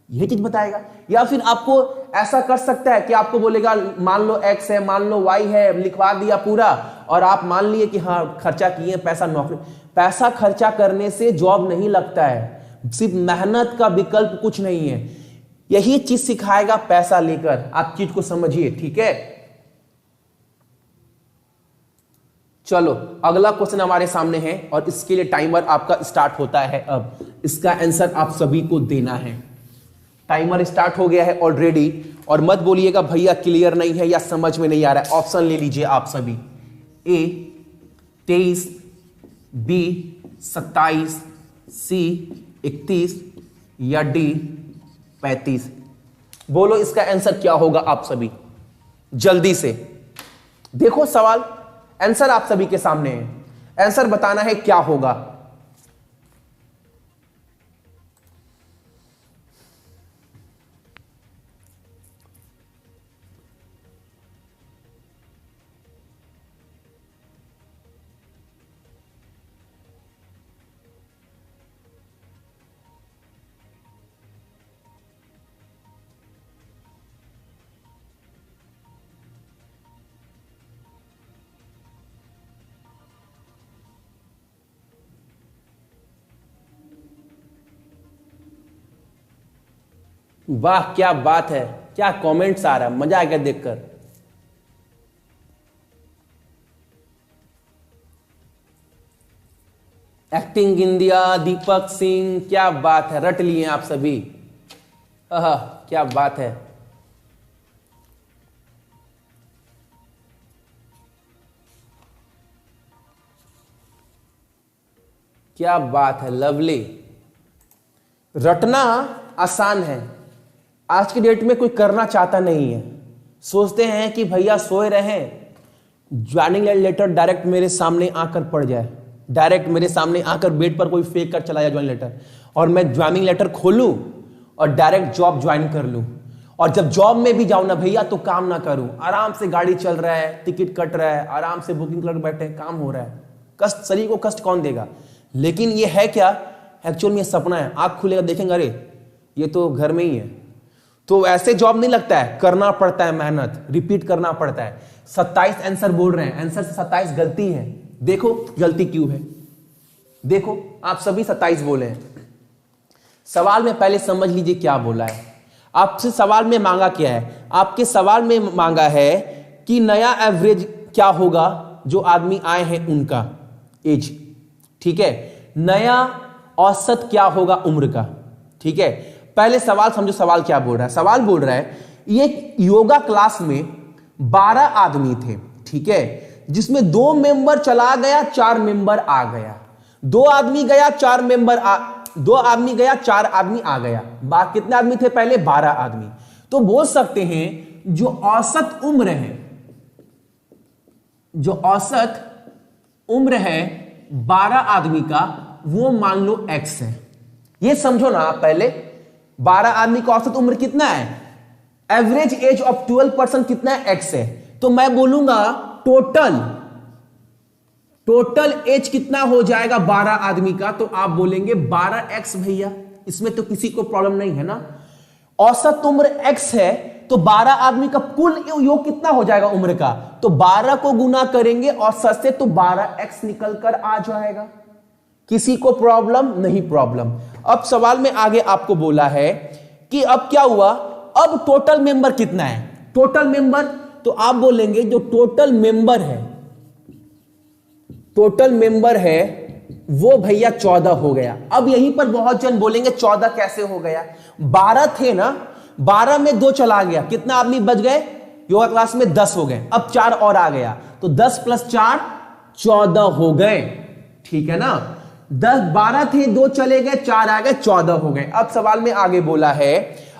यही चीज बताएगा। या फिर आपको ऐसा कर सकता है कि आपको बोलेगा मान लो x है, मान लो y है, लिखवा दिया पूरा, और आप मान लिए कि हाँ खर्चा किए पैसा, नौकरी। पैसा खर्चा करने से जॉब नहीं लगता है, सिर्फ मेहनत का विकल्प कुछ नहीं है। यही चीज सिखाएगा पैसा लेकर। आप चीज को समझिए, ठीक है? चलो अगला क्वेश्चन हमारे सामने है, और इसके लिए टाइमर आपका स्टार्ट होता है। अब इसका आंसर आप सभी को देना है। टाइमर स्टार्ट हो गया है ऑलरेडी, और मत बोलिएगा भैया क्लियर नहीं है या समझ में नहीं आ रहा है। ऑप्शन ले लीजिए आप सभी। ए 23, बी 27, सी 31, या डी 35। बोलो इसका आंसर क्या होगा आप सभी, जल्दी से। देखो सवाल, आंसर आप सभी के सामने है, आंसर बताना है क्या होगा। वाह क्या बात है, क्या कमेंट्स आ रहा है, मजा आ गया देखकर। एक्टिंग इंडिया, दीपक सिंह, क्या बात है, रट लिए आप सभी। क्या बात है। क्या बात है, लवली। रटना आसान है, आज की डेट में कोई करना चाहता नहीं है, सोचते हैं कि भैया सोए रहे, ज्वाइनिंग लेटर डायरेक्ट मेरे सामने आकर पड़ जाए, डायरेक्ट मेरे सामने आकर बेड पर कोई फेंक कर चला जाए ज्वाइनिंग लेटर, और मैं ज्वाइनिंग लेटर खोलूं और डायरेक्ट जॉब ज्वाइन कर लूं, और जब जॉब में भी जाऊं ना भैया तो काम ना करूं, आराम से गाड़ी चल रहा है, टिकट कट रहा है, आराम से बुकिंग क्लर्क बैठे, काम हो रहा है, कष्ट, शरीर को कष्ट कौन देगा। लेकिन ये है क्या, एक्चुअल में सपना है। आंख खुलेगा देखेंगे अरे ये तो घर में ही है। तो ऐसे जॉब नहीं लगता है, करना पड़ता है, मेहनत रिपीट करना पड़ता है। 27 आंसर बोल रहे हैं, आंसर से 27 गलती है। देखो गलती क्यों है, देखो आप सभी 27 बोले हैं। सवाल में पहले समझ लीजिए क्या बोला है। आपसे सवाल में मांगा क्या है, आपके सवाल में मांगा है कि नया एवरेज क्या होगा जो आदमी आए हैं उनका एज, ठीक है, नया औसत क्या होगा उम्र का, ठीक है। पहले सवाल समझो, सवाल क्या बोल रहा है। सवाल बोल रहा है ये योगा क्लास में 12 आदमी थे, ठीक है, जिसमें 2 मेंबर चला गया, 4 मेंबर आ गया, 2 आदमी गया, 4 मेंबर 2 आदमी गया, 4 आदमी आ गया, बाकी कितने आदमी थे पहले, 12 आदमी। तो बोल सकते हैं जो औसत उम्र है, जो औसत उम्र है 12 आदमी का, वो मान लो x है। ये समझो ना आप, पहले 12 आदमी का औसत उम्र कितना है, एवरेज एज ऑफ 12% कितना है, x है। तो मैं बोलूंगा टोटल एज कितना हो जाएगा 12 आदमी का, तो आप बोलेंगे 12x भैया, इसमें तो किसी को प्रॉब्लम नहीं है ना। औसत उम्र x है तो 12 आदमी का कुल योग कितना हो जाएगा उम्र का, तो 12 को गुना करेंगे औसत से तो 12x निकल कर आ जाएगा। किसी को प्रॉब्लम नहीं, प्रॉब्लम। अब सवाल में आगे आपको बोला है कि अब क्या हुआ, अब टोटल मेंबर कितना है, टोटल मेंबर, तो आप बोलेंगे जो टोटल मेंबर है, टोटल मेंबर है वो भैया 14 हो गया। अब यहीं पर बहुत जन बोलेंगे 14 कैसे हो गया, 12 थे ना, 12 में 2 चला गया, कितना आदमी बच गए योगा क्लास में, 10 हो गए, अब 4 और आ गया, तो 10 + 4 14 हो गए, ठीक है ना। 12 थे, 2 चले गए, 4 आ गए, 14 हो गए। अब सवाल में आगे बोला है,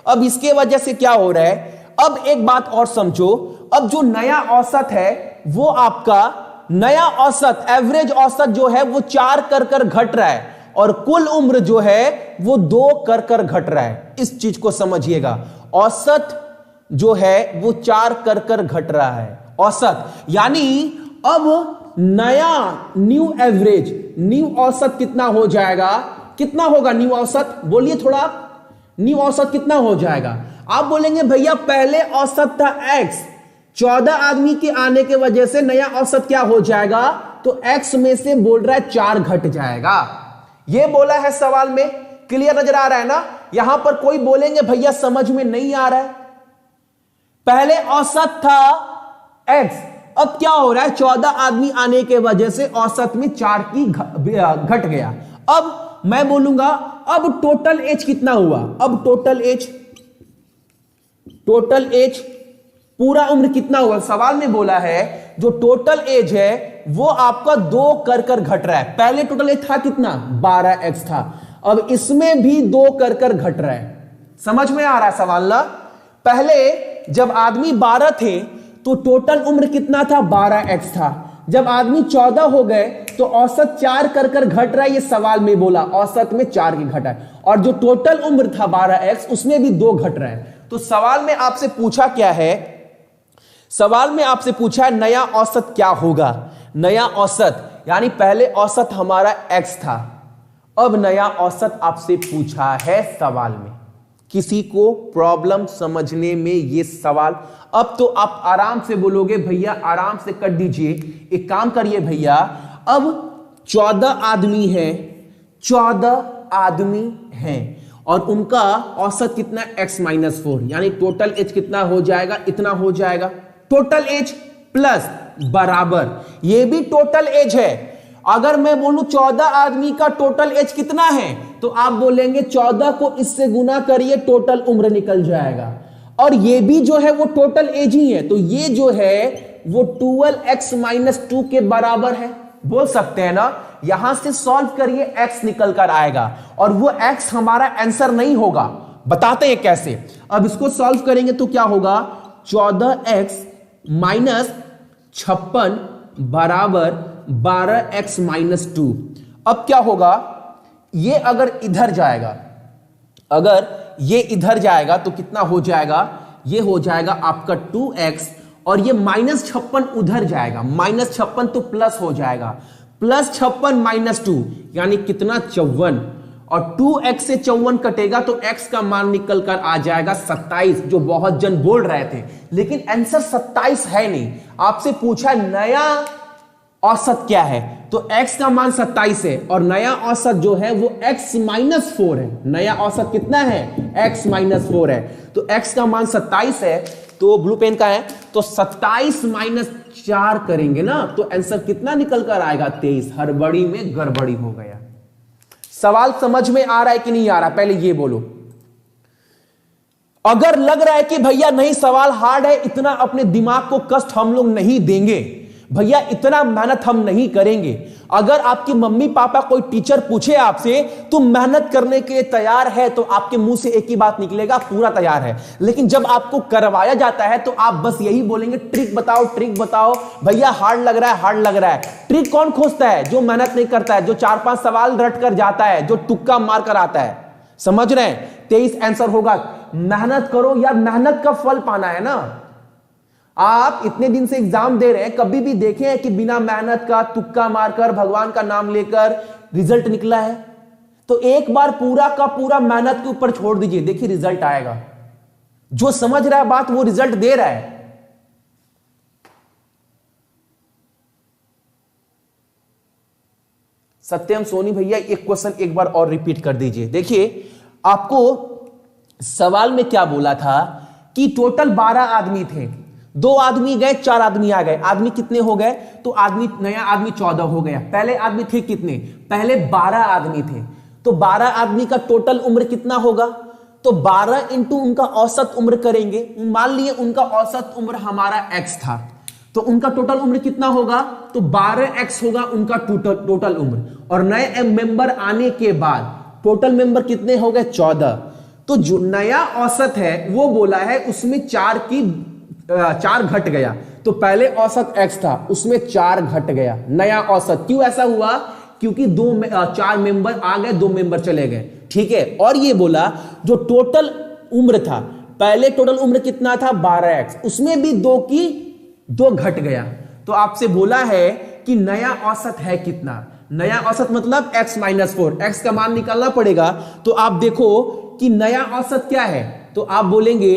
अब इसके वजह से क्या हो रहा है, अब एक बात और समझो, अब जो नया औसत है वो आपका नया औसत, एवरेज औसत जो है वो 4 कर घट रहा है, और कुल उम्र जो है वो 2 कर घट रहा है। इस चीज को समझिएगा, औसत जो है वो 4 कर घट रहा है, औसत, यानी अब नया न्यू एवरेज, न्यू औसत कितना हो जाएगा, कितना होगा न्यू औसत, बोलिए थोड़ा, न्यू औसत कितना हो जाएगा। आप बोलेंगे भैया पहले औसत था x, 14 आदमी के आने के वजह से नया औसत क्या हो जाएगा, तो x में से बोल रहा है 4 घट जाएगा। यह बोला है सवाल में, क्लियर नजर आ रहा है ना। यहां पर कोई बोलेंगे भैया समझ में नहीं आ रहा है, पहले औसत था x, अब क्या हो रहा है, 14 आदमी आने के वजह से औसत में 4 की घट गया। अब मैं बोलूंगा अब टोटल एज कितना हुआ, अब टोटल एज पूरा उम्र कितना हुआ। सवाल में बोला है जो टोटल एज है वो आपका 2 कर घट रहा है। पहले टोटल एज था कितना, 12x था, अब इसमें भी 2 कर घट रहा है। समझ में आ रहा है सवाल ना। पहले जब आदमी 12 थे तो टोटल उम्र कितना था, 12x था। जब आदमी 14 हो गए तो औसत 4 कर घट रहा है, ये सवाल में बोला औसत में 4 की घटा है, और जो टोटल उम्र था 12x उसमें भी 2 घट रहा है। तो सवाल में आपसे पूछा क्या है, सवाल में आपसे पूछा है नया औसत क्या होगा, नया औसत यानी पहले औसत हमारा x था, अब नया औसत आपसे पूछा है सवाल में। किसी को प्रॉब्लम समझने में ये सवाल, अब तो आप आराम से बोलोगे भैया आराम से कर दीजिए। एक काम करिए भैया, अब 14 आदमी हैं, 14 आदमी हैं और उनका औसत कितना, x-4, यानी टोटल एज कितना हो जाएगा, इतना हो जाएगा। टोटल एज प्लस बराबर, ये भी टोटल एज है। अगर मैं बोलूं 14 आदमी का टोटल एज कितना है, तो आप बोलेंगे 14 को इससे गुना करिए, टोटल उम्र निकल जाएगा। और ये भी जो है वो टोटल एज ही है, तो ये जो है वो 12x-2 के बराबर है। बोल सकते हैं ना, यहां से सॉल्व करिए x निकल कर आएगा, और वो x हमारा आंसर नहीं होगा, बताते हैं कैसे। अब इसको सॉल्व करेंगे तो क्या होगा, 14x माइनस 56 बराबर 12x माइनस 2। अब क्या होगा, ये अगर इधर जाएगा, अगर ये इधर जाएगा तो कितना हो जाएगा, ये हो जाएगा आपका 2x, और ये -56 उधर जाएगा, -56 तो प्लस हो जाएगा, +56 माइनस 2 यानी कितना 54, और 2x से 54 कटेगा तो x का मान निकल कर आ जाएगा 27, जो बहुत जन बोल रहे थे, लेकिन आंसर 27 है नहीं। आपसे पूछा नया औसत क्या है, तो x का मान 27 है, और नया औसत जो है वो x-4 है। नया औसत कितना है, x-4 है, तो x का मान 27 है, तो ब्लू पेन का है, तो 27 - 4 करेंगे ना तो आंसर कितना निकल कर आएगा, 23। हड़बड़ी में गड़बड़ी हो गया। सवाल समझ में आ रहा है कि नहीं आ रहा, पहले ये बोलो। अगर लग रहा है कि भैया नहीं सवाल हार्ड है, इतना अपने दिमाग को कष्ट हम लोग नहीं देंगे, भैया इतना मेहनत हम नहीं करेंगे। अगर आपकी मम्मी पापा कोई टीचर पूछे आपसे तुम मेहनत करने के लिए तैयार है, तो आपके मुंह से एक ही बात निकलेगा, पूरा तैयार है। लेकिन जब आपको करवाया जाता है तो आप बस यही बोलेंगे, ट्रिक बताओ ट्रिक बताओ। भैया हार्ड लग रहा है, हार्ड लग रहा है। ट्रिक कौन खोजता है, जो मेहनत नहीं करता है, जो 4-5 सवाल रट कर जाता है, जो तुक्का मार कर आता है। समझ रहे हैं, 23 आंसर होगा। मेहनत करो यार, मेहनत का फल पाना है ना। आप इतने दिन से एग्जाम दे रहे हैं, कभी भी देखे हैं कि बिना मेहनत का तुक्का मारकर भगवान का नाम लेकर रिजल्ट निकला है? तो एक बार पूरा का पूरा मेहनत के ऊपर छोड़ दीजिए, देखिए रिजल्ट आएगा। जो समझ रहा है बात वो रिजल्ट दे रहा है। सत्यम सोनी भैया एक क्वेश्चन एक बार और रिपीट कर दीजिए। देखिए आपको सवाल में क्या बोला था कि टोटल 12 आदमी थे, 2 आदमी गए, 4 आदमी आ गए। आदमी कितने हो गए, तो आदमी नया आदमी 14 हो गया। पहले आदमी थे कितने, पहले 12 आदमी थे, तो 12 आदमी का टोटल उम्र कितना होगा, तो 12 इंटू उनका औसत उम्र करेंगे। मान लिए उनका औसत उम्र हमारा x था, तो उनका टोटल उम्र कितना होगा, तो 12x होगा उनका टोटल उम्र। और नए मेंबर आने के बाद टोटल मेंबर कितने हो गए, 14। तो जो नया औसत है वो बोला है उसमें 4 घट गया, तो पहले औसत x था उसमें 4 घट गया नया औसत। क्यों ऐसा हुआ, क्योंकि 4 मेंबर आ गए, 2 मेंबर चले गए, ठीक है। और ये बोला जो टोटल उम्र था, पहले टोटल उम्र कितना था 12x, उसमें भी 2 घट गया। तो आपसे बोला है कि नया औसत है कितना, नया औसत मतलब x-4, x का मान निकालना पड़ेगा। तो आप देखो कि नया औसत क्या है, तो आप बोलेंगे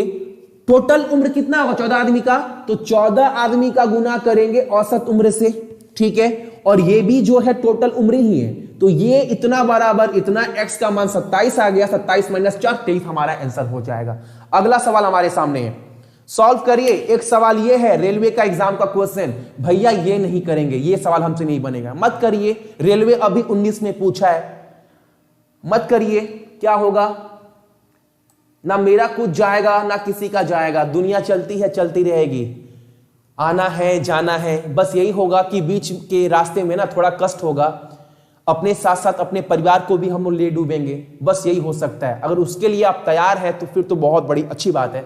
टोटल उम्र कितना होगा 14 आदमी का, तो 14 आदमी का गुना करेंगे औसत उम्र से, ठीक है। और ये भी जो है टोटल उम्र ही है, तो ये इतना बराबर इतना, x का मान 27 आ गया, 27 - 4 23 हमारा आंसर हो जाएगा। अगला सवाल हमारे सामने है, सॉल्व करिए। एक सवाल ये है रेलवे का एग्जाम का क्वेश्चन, भैया ये नहीं करेंगे, ये सवाल हमसे नहीं बनेगा, मत करिए। रेलवे अभी 19 में पूछा है, मत करिए। क्या होगा, ना मेरा कुछ जाएगा ना किसी का जाएगा, दुनिया चलती है चलती रहेगी, आना है जाना है। बस यही होगा कि बीच के रास्ते में ना थोड़ा कष्ट होगा, अपने साथ साथ अपने परिवार को भी हम ले डूबेंगे, बस यही हो सकता है। अगर उसके लिए आप तैयार हैं तो फिर तो बहुत बड़ी अच्छी बात है।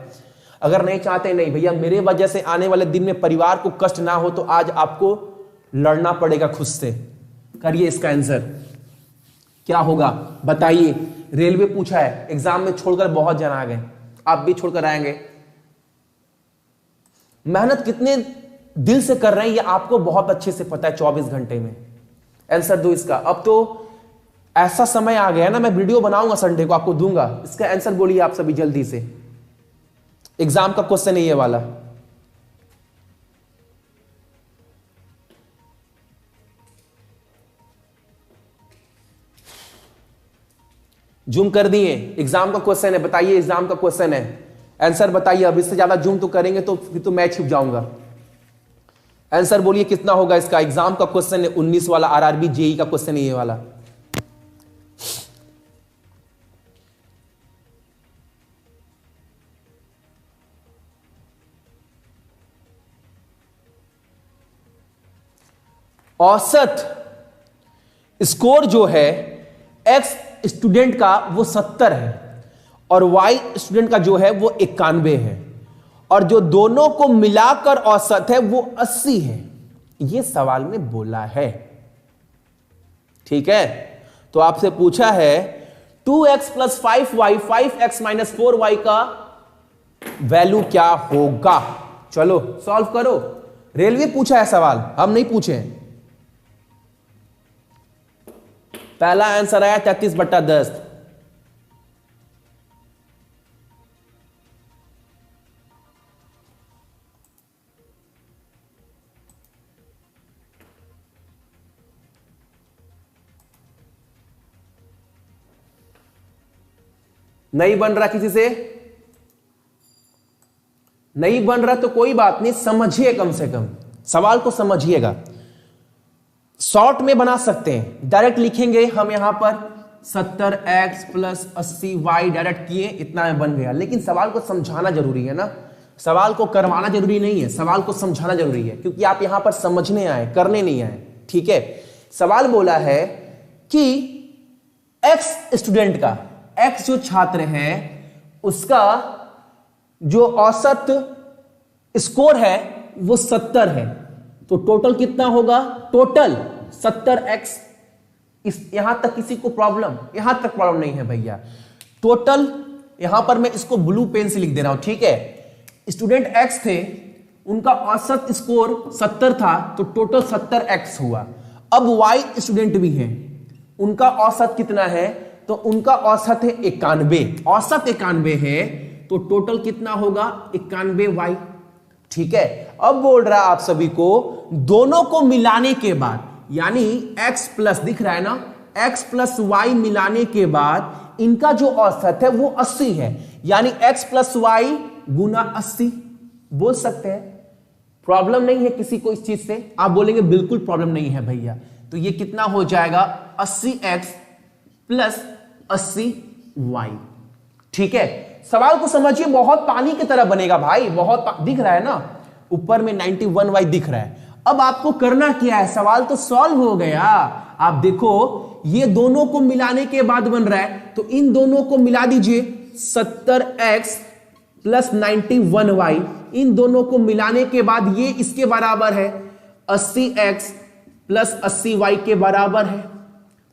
अगर नहीं चाहते, नहीं भैया मेरे वजह से आने वाले दिन में परिवार को कष्ट ना हो, तो आज आपको लड़ना पड़ेगा खुद से। करिए इसका आंसर क्या होगा बताइए। रेलवे पूछा है, एग्जाम में छोड़कर बहुत जन आ गए, आप भी छोड़कर आएंगे। मेहनत कितने दिल से कर रहे हैं ये आपको बहुत अच्छे से पता है, 24 घंटे में आंसर दो इसका। अब तो ऐसा समय आ गया ना, मैं वीडियो बनाऊंगा संडे को आपको दूंगा, इसका आंसर बोलिए आप सभी जल्दी से। एग्जाम का क्वेश्चन है ये वाला। जूम कर दिए, एग्जाम का क्वेश्चन है, बताइए एग्जाम का क्वेश्चन है, आंसर बताइए। अब इससे ज्यादा जूम तो करेंगे तो फिर तो मैं छिप जाऊंगा। आंसर बोलिए कितना होगा इसका, एग्जाम का क्वेश्चन है 19 वाला, आरआरबी जेई का क्वेश्चन है ये वाला। औसत स्कोर जो है एक्स स्टूडेंट का वो 70 है, और y स्टूडेंट का जो है वो 91 है, और जो दोनों को मिलाकर औसत है वो 80 है। ये सवाल में बोला है, ठीक है। तो आपसे पूछा है 2x plus 5y 5x minus 4y का वैल्यू क्या होगा। चलो सॉल्व करो। रेलवे पूछा है सवाल, हम नहीं पूछे हैं। पहला आंसर आया 33/10। नहीं बन रहा किसी से? नहीं बन रहा तो कोई बात नहीं, समझिए, कम से कम सवाल को समझिएगा। शॉर्ट में बना सकते हैं, डायरेक्ट लिखेंगे हम यहां पर 70x प्लस 80y डायरेक्ट किए, इतना में बन गया। लेकिन सवाल को समझाना जरूरी है ना, सवाल को करवाना जरूरी नहीं है, सवाल को समझाना जरूरी है, क्योंकि आप यहां पर समझने आए, करने नहीं आए, ठीक है। सवाल बोला है कि x स्टूडेंट का, x जो छात्र है उसका जो औसत स्कोर है वो 70 है, तो टोटल कितना होगा? Total 70x। इस यहां तक किसी को प्रॉब्लम? यहां तक प्रॉब्लम नहीं है भैया। टोटल यहां पर मैं इसको ब्लू पेन से लिख दे रहा हूं, ठीक है। स्टूडेंट x थे, उनका औसत स्कोर 70 था, तो टोटल 70x हुआ। अब y स्टूडेंट भी हैं, उनका औसत कितना है? तो उनका औसत है 91, औसत 91 है, तो टोटल कितना होगा? 91y, ठीक है। अब बोल रहा है आप सभी को दोनों को मिलाने के बाद, यानी x प्लस, दिख रहा है ना, x प्लस y मिलाने के बाद इनका जो औसत है वो 80 है, यानी x प्लस y गुना 80 बोल सकते हैं। प्रॉब्लम नहीं है किसी को इस चीज से? आप बोलेंगे बिल्कुल प्रॉब्लम नहीं है भैया। तो ये कितना हो जाएगा? 80x प्लस 80y, ठीक है। सवाल को समझिए, बहुत पानी की तरह बनेगा भाई, बहुत दिख रहा है ना, ऊपर में 91y दिख रहा है। अब आपको करना क्या है? सवाल तो सॉल्व हो गया। आप देखो ये दोनों को मिलाने के बाद बन रहा है, तो इन दोनों को मिला दीजिए, 70x प्लस 91y, इन दोनों को मिलाने के बाद ये इसके बराबर है 80x प्लस 80y के बराबर है,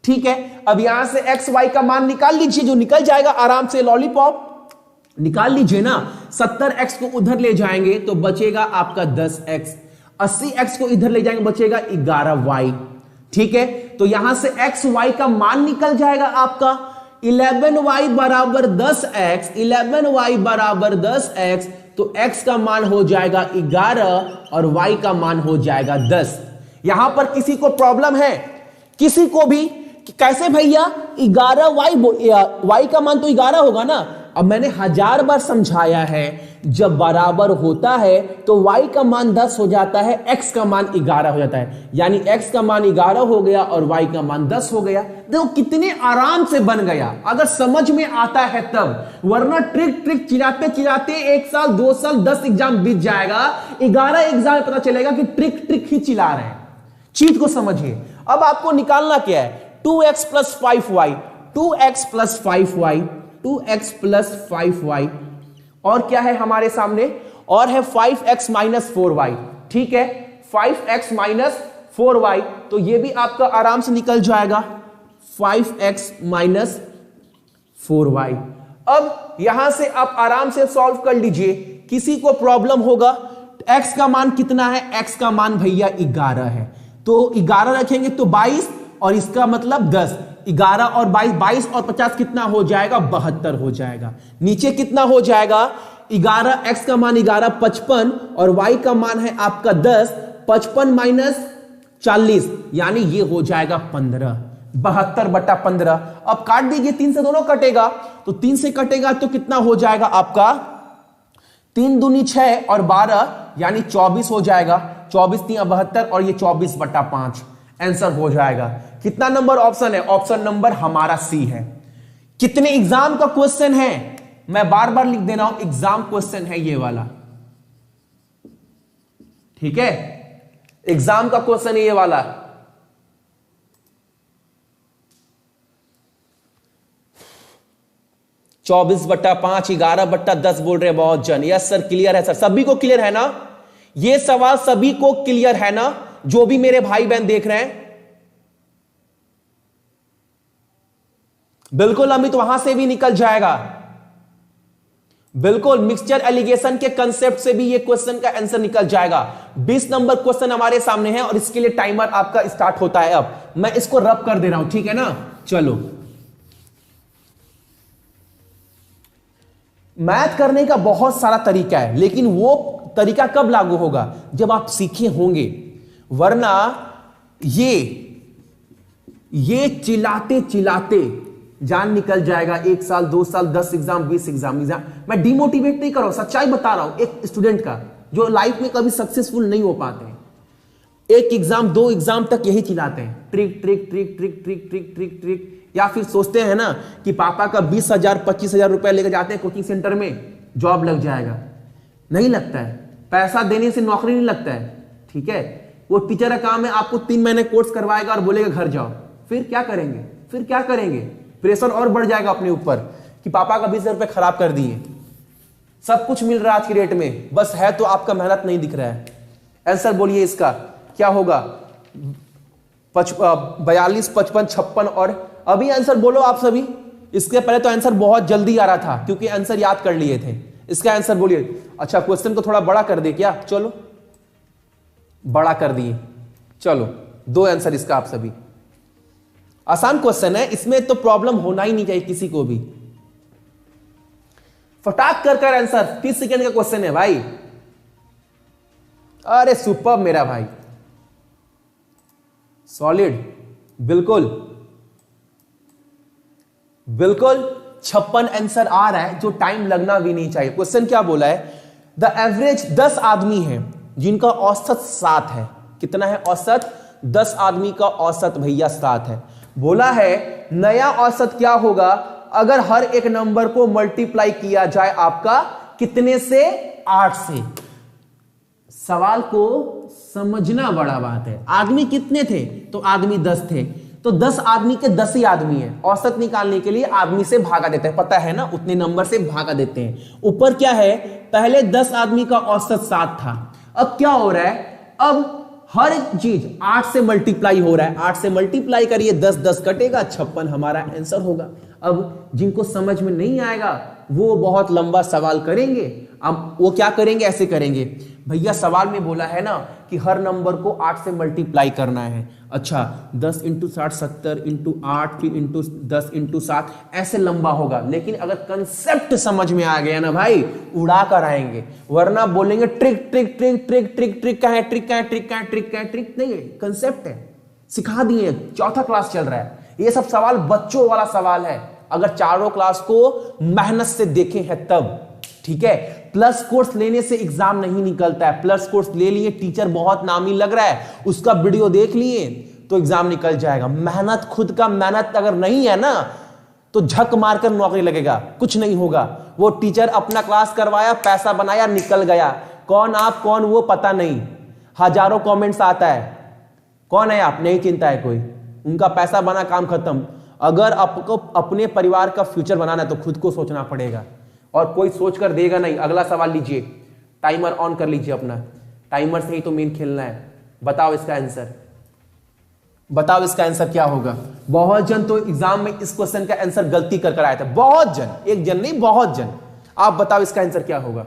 ठीक है। अब यहां से x y का मान निकाल लीजिए, जो निकल जाएगा आराम से, लॉलीपॉप निकाल लीजिए ना। 70x को उधर ले जाएंगे तो बचेगा आपका 10x, 80x को इधर ले जाएंगे बचेगा 11y, ठीक है। तो यहां से x y का मान निकल जाएगा आपका 11y बराबर 10x, 11y बराबर 10x, तो x का मान हो जाएगा 11 और y का मान हो जाएगा 10। यहां पर किसी को प्रॉब्लम है? किसी को भी? कैसे भैया 11y का मान तो 11 होगा ना। अब मैंने 1000 बार समझाया है, जब बराबर होता है तो y का मान 10 हो जाता है, x का मान 11 हो जाता है, यानी x का मान 11 हो गया और y का मान 10 हो गया। देखो कितने आराम से बन गया, अगर समझ में आता है तब, वरना ट्रिक चिराते चिराते 1 साल 2 साल 10 एग्जाम बीत जाएगा, 11 एग्जाम में पता चलेगा कि ट्रिक ही चिल्ला रहे हैं। चीज को समझिए। अब आपको निकालना क्या है? 2x plus 5y, 2x plus 5y, 2x plus 5y, और क्या है हमारे सामने? और है 5x माइनस 4y, ठीक है। 5x माइनस 4y, तो ये भी आपका आराम से निकल जाएगा 5x माइनस 4y। अब यहां से आप आराम से सॉल्व कर लीजिए। किसी को प्रॉब्लम होगा? x का मान कितना है? x का मान भैया 11 है, तो 11 रखेंगे तो 22, और इसका मतलब 10, 11 और 22, 22 और 50 कितना हो जाएगा? 72 हो जाएगा। नीचे कितना हो जाएगा? 11, x का मान 11 55, और y का मान है आपका 10, 55 माइनस 40, यानी ये हो जाएगा 15, 72/15। अब काट दीजिए, 3 से दोनों कटेगा, तो 3 से कटेगा तो कितना हो जाएगा आपका? 3 दूनी 6 और 12, यानी 24 हो जाएगा। 24 3 72, और ये 24/5 आंसर हो जाएगा। कितना नंबर ऑप्शन है? ऑप्शन नंबर हमारा सी है। कितने एग्जाम का क्वेश्चन है? मैं बार बार लिख दे रहा हूं, एग्जाम क्वेश्चन है ये वाला, ठीक है। एग्जाम का क्वेश्चन है ये वाला। 24/5, 11/10 बोल रहे हैं बहुत जन। यस सर, क्लियर है सर, सभी को क्लियर है ना? ये सवाल सभी को क्लियर है ना, जो भी मेरे भाई बहन देख रहे हैं? बिल्कुल अमित, वहां से भी निकल जाएगा। बिल्कुल, मिक्सचर एलिगेशन के कंसेप्ट से भी ये क्वेश्चन का आंसर निकल जाएगा। 20 नंबर क्वेश्चन हमारे सामने है और इसके लिए टाइमर आपका स्टार्ट होता है। अब मैं इसको रब कर दे रहा हूं, ठीक है ना? चलो, मैथ करने का बहुत सारा तरीका है, लेकिन वो तरीका कब लागू होगा? जब आप सीखे होंगे, वरना ये चिल्लाते चिल्लाते जान निकल जाएगा। 1 साल, 2 साल, 10 एग्जाम, 20 एग्जाम। मैं डिमोटिवेट नहीं कर रहा हूं, सच्चाई बता रहा हूं एक स्टूडेंट का जो लाइफ में कभी सक्सेसफुल नहीं हो पाते हैं। 1 एग्जाम 2 एग्जाम तक यही चिल्लाते हैं, trick trick trick trick trick trick trick trick. या फिर सोचते हैं ना कि पापा का 20,000 25,000 रुपया लेकर जाते हैं कोचिंग सेंटर में, जॉब लग जाएगा। नहीं लगता है, पैसा देने से नौकरी नहीं लगता है, ठीक है? वो टीचर का काम है, आपको 3 महीने कोर्स करवाएगा और बोलेगा घर जाओ। फिर क्या करेंगे? फिर क्या करेंगे? प्रेशर और बढ़ जाएगा अपने ऊपर कि पापा का 20,000 रुपये खराब कर दिए। सब कुछ मिल रहा है आज की डेट में, बस है तो आपका मेहनत नहीं दिख रहा है। आंसर बोलिए इसका क्या होगा? 42, 55, 56 और अभी आंसर बोलो आप सभी। इसके पहले तो आंसर बहुत जल्दी आ रहा था क्योंकि आंसर याद कर लिए थे। इसका आंसर बोलिए। अच्छा, क्वेश्चन को थोड़ा बड़ा कर दे क्या? चलो, बड़ा कर दिए। चलो, 2 आंसर इसका आप सभी। आसान क्वेश्चन है, इसमें तो प्रॉब्लम होना ही नहीं चाहिए किसी को भी। फटाक कर आंसर, 30 सेकंड का क्वेश्चन है भाई। अरे सुपर मेरा भाई, सॉलिड, बिल्कुल बिल्कुल। 56 आंसर आ रहा है, जो टाइम लगना भी नहीं चाहिए। क्वेश्चन क्या बोला है? द एवरेज 10 आदमी हैं जिनका औसत 7 है। कितना है औसत? 10 आदमी का औसत भैया 7 है। बोला है नया औसत क्या होगा अगर हर एक नंबर को मल्टीप्लाई किया जाए आपका कितने से? 8 से। सवाल को समझना बड़ा बात है। आदमी कितने थे? तो आदमी 10 थे, तो 10 आदमी के 10 ही आदमी है। औसत निकालने के लिए आदमी से भागा देते हैं, पता है ना? उतने नंबर से भागा देते हैं। ऊपर क्या है? पहले 10 आदमी का औसत 7 था। अब क्या हो रहा है? अब हर एक चीज 8 से मल्टीप्लाई हो रहा है। 8 से मल्टीप्लाई करिए, 10 10 कटेगा, 56 हमारा आंसर होगा। अब जिनको समझ में नहीं आएगा वो बहुत लंबा सवाल करेंगे। अब वो क्या करेंगे? ऐसे करेंगे, भैया सवाल में बोला है ना कि हर नंबर को 8 से मल्टीप्लाई करना है। अच्छा, 10 × 60 70 × 8 फिर × 10 × 7, ऐसे लंबा होगा। लेकिन अगर कंसेप्ट समझ में आ गया ना भाई, उड़ा कर आएंगे। वरना बोलेंगे trick trick trick trick trick trick का है, ट्रिक का है, ट्रिक का है, ट्रिक का है। ट्रिक नहीं है, कंसेप्ट है, सिखा दिए। 4था क्लास चल रहा है, ये सब सवाल बच्चों वाला सवाल है। अगर चारों क्लास को मेहनत से देखे हैं तब, ठीक है? प्लस कोर्स लेने से एग्जाम नहीं निकलता है। प्लस कोर्स ले लिए, टीचर बहुत नामी लग रहा है, उसका वीडियो देख लिए तो एग्जाम निकल जाएगा। मेहनत, खुद का मेहनत अगर नहीं है ना तो झक मारकर नौकरी लगेगा, कुछ नहीं होगा। वो टीचर अपना क्लास करवाया, पैसा बनाया, निकल गया। कौन आप, कौन वो पता नहीं। हजारों कमेंट्स आता है, कौन है आप, नहीं चिंता है कोई। उनका पैसा बना, काम खत्म। अगर आपको अपने परिवार का फ्यूचर बनाना है तो खुद को सोचना पड़ेगा, और कोई सोच कर देगा नहीं। अगला सवाल लीजिए, टाइमर ऑन कर लीजिए अपना। टाइमर से ही तो मेन खेलना है। बताओ इसका आंसर, बताओ इसका आंसर क्या होगा? बहुत जन तो एग्जाम में इस क्वेश्चन का आंसर गलती कर आए थे, बहुत जन, एक जन नहीं, बहुत जन। आप बताओ इसका आंसर क्या होगा?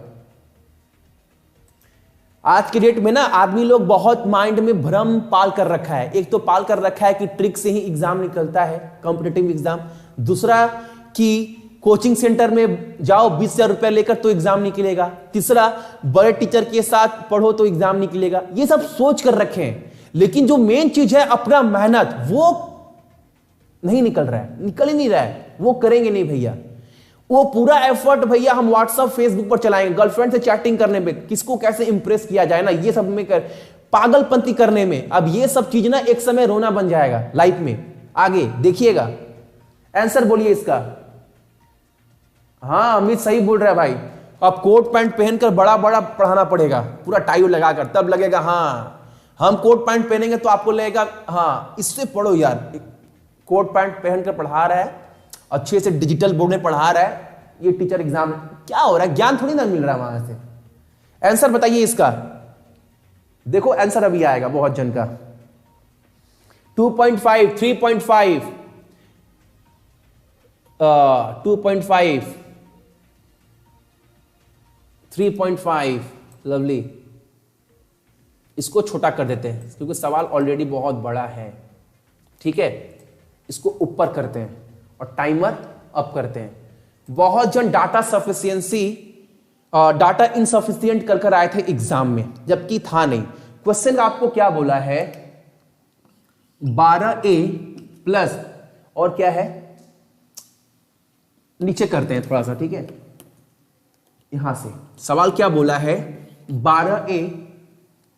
आज की डेट में ना आदमी लोग बहुत माइंड में भ्रम पाल कर रखा है। एक तो पाल कर रखा है कि ट्रिक से ही एग्जाम निकलता है, कॉम्पिटिटिव एग्जाम। दूसरा कि कोचिंग सेंटर में जाओ 20,000 रुपया लेकर तो एग्जाम निकलेगा। तीसरा, बड़े टीचर के साथ पढ़ो तो एग्जाम निकलेगा। ये सब सोच कर रखे हैं, लेकिन जो मेन चीज है अपना मेहनत, वो नहीं निकल रहा है, निकल ही नहीं रहा है। वो करेंगे नहीं भैया, वो पूरा एफर्ट भैया हम व्हाट्सएप फेसबुक पर चलाएंगे, गर्लफ्रेंड से चैटिंग करने में, किसको कैसे इंप्रेस किया जाए ना, ये सब में कर पागलपंती करने में। अब ये सब चीज ना एक समय रोना बन जाएगा लाइफ में। आगे देखिएगा, आंसर बोलिए इसका। हाँ अमित सही बोल रहा है भाई। अब कोट पैंट पहनकर बड़ा बड़ा पढ़ाना पड़ेगा, पूरा टाई लगाकर, तब लगेगा हाँ हम कोट पैंट पहनेंगे तो आपको लगेगा हाँ इससे पढ़ो यार। कोट पैंट पहनकर पढ़ा रहा है, अच्छे से डिजिटल बोर्ड में पढ़ा रहा है, ये टीचर एग्जाम क्या हो रहा है, ज्ञान थोड़ी ना मिल रहा है वहां से। आंसर बताइए इसका, देखो आंसर अभी आएगा बहुत जन का। 2.5, 3.5, 2.5, 3.5, लवली। इसको छोटा कर देते हैं क्योंकि सवाल ऑलरेडी बहुत बड़ा है, ठीक है। इसको ऊपर करते हैं और टाइमर अप करते हैं। बहुत जन डाटा सफिशिएंसी, डाटा इनसफिशिएंट कर आए थे एग्जाम में, जबकि था नहीं। क्वेश्चन आपको क्या बोला है, 12A प्लस और क्या है, नीचे करते हैं थोड़ा सा, ठीक है। यहां से सवाल क्या बोला है, 12A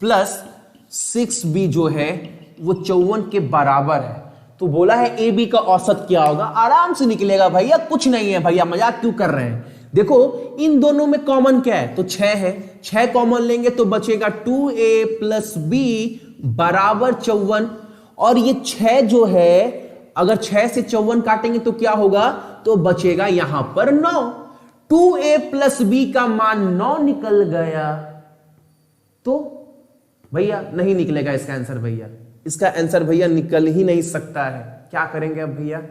प्लस 6B जो है वो 54 के बराबर है। तो बोला है ए बी का औसत क्या होगा, आराम से निकलेगा भैया, कुछ नहीं है भैया, मजाक क्यों कर रहे हैं। देखो इन दोनों में कॉमन क्या है, तो 6 है, 6 कॉमन लेंगे तो बचेगा 2A प्लस B बराबर 54। और ये 6 जो है, अगर 6 से 54 काटेंगे तो क्या होगा, तो बचेगा यहां पर 9। 2A प्लस B का मान 9 निकल गया, तो भैया नहीं निकलेगा इसका आंसर। भैया इसका आंसर भैया निकल ही नहीं सकता है। क्या करेंगे अब भैया,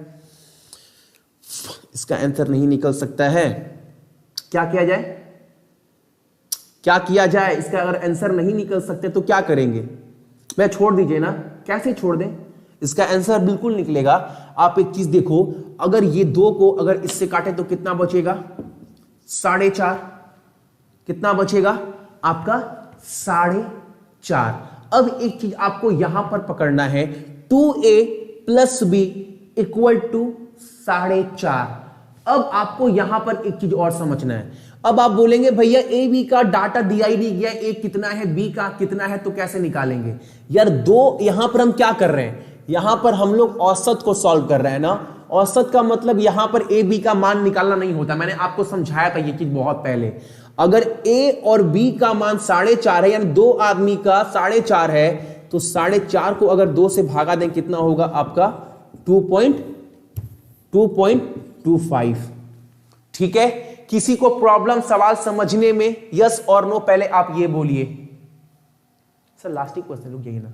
इसका आंसर नहीं निकल सकता है, क्या किया जाए, क्या किया जाए। इसका अगर आंसर नहीं निकल सकते तो क्या करेंगे, मैं छोड़ दीजिए ना, कैसे छोड़ दें, इसका आंसर बिल्कुल निकलेगा। आप एक चीज देखो, अगर ये 2 को अगर इससे काटे तो कितना बचेगा, 4.5। कितना बचेगा आपका, 4.5। अब एक चीज आपको यहां पर पकड़ना है, 2A plus B equal to 4.5। अब आपको यहां पर एक चीज और समझना है। अब आप बोलेंगे भैया ए बी का डाटा दिया ही नहीं गया, ए कितना है बी का कितना है, तो कैसे निकालेंगे यार। यहां पर हम क्या कर रहे हैं, यहां पर हम लोग औसत को सॉल्व कर रहे हैं ना। औसत का मतलब यहां पर ए बी का मान निकालना नहीं होता, मैंने आपको समझाया था ये चीज बहुत पहले। अगर ए और बी का मान 4.5 है, यानी 2 आदमी का 4.5 है, तो 4.5 को अगर 2 से भागा दें कितना होगा आपका, 2.25। ठीक है। किसी को प्रॉब्लम सवाल समझने में यस और नो, पहले आप ये बोलिए। सर लास्ट ही क्वेश्चन, रुक जाइए ना।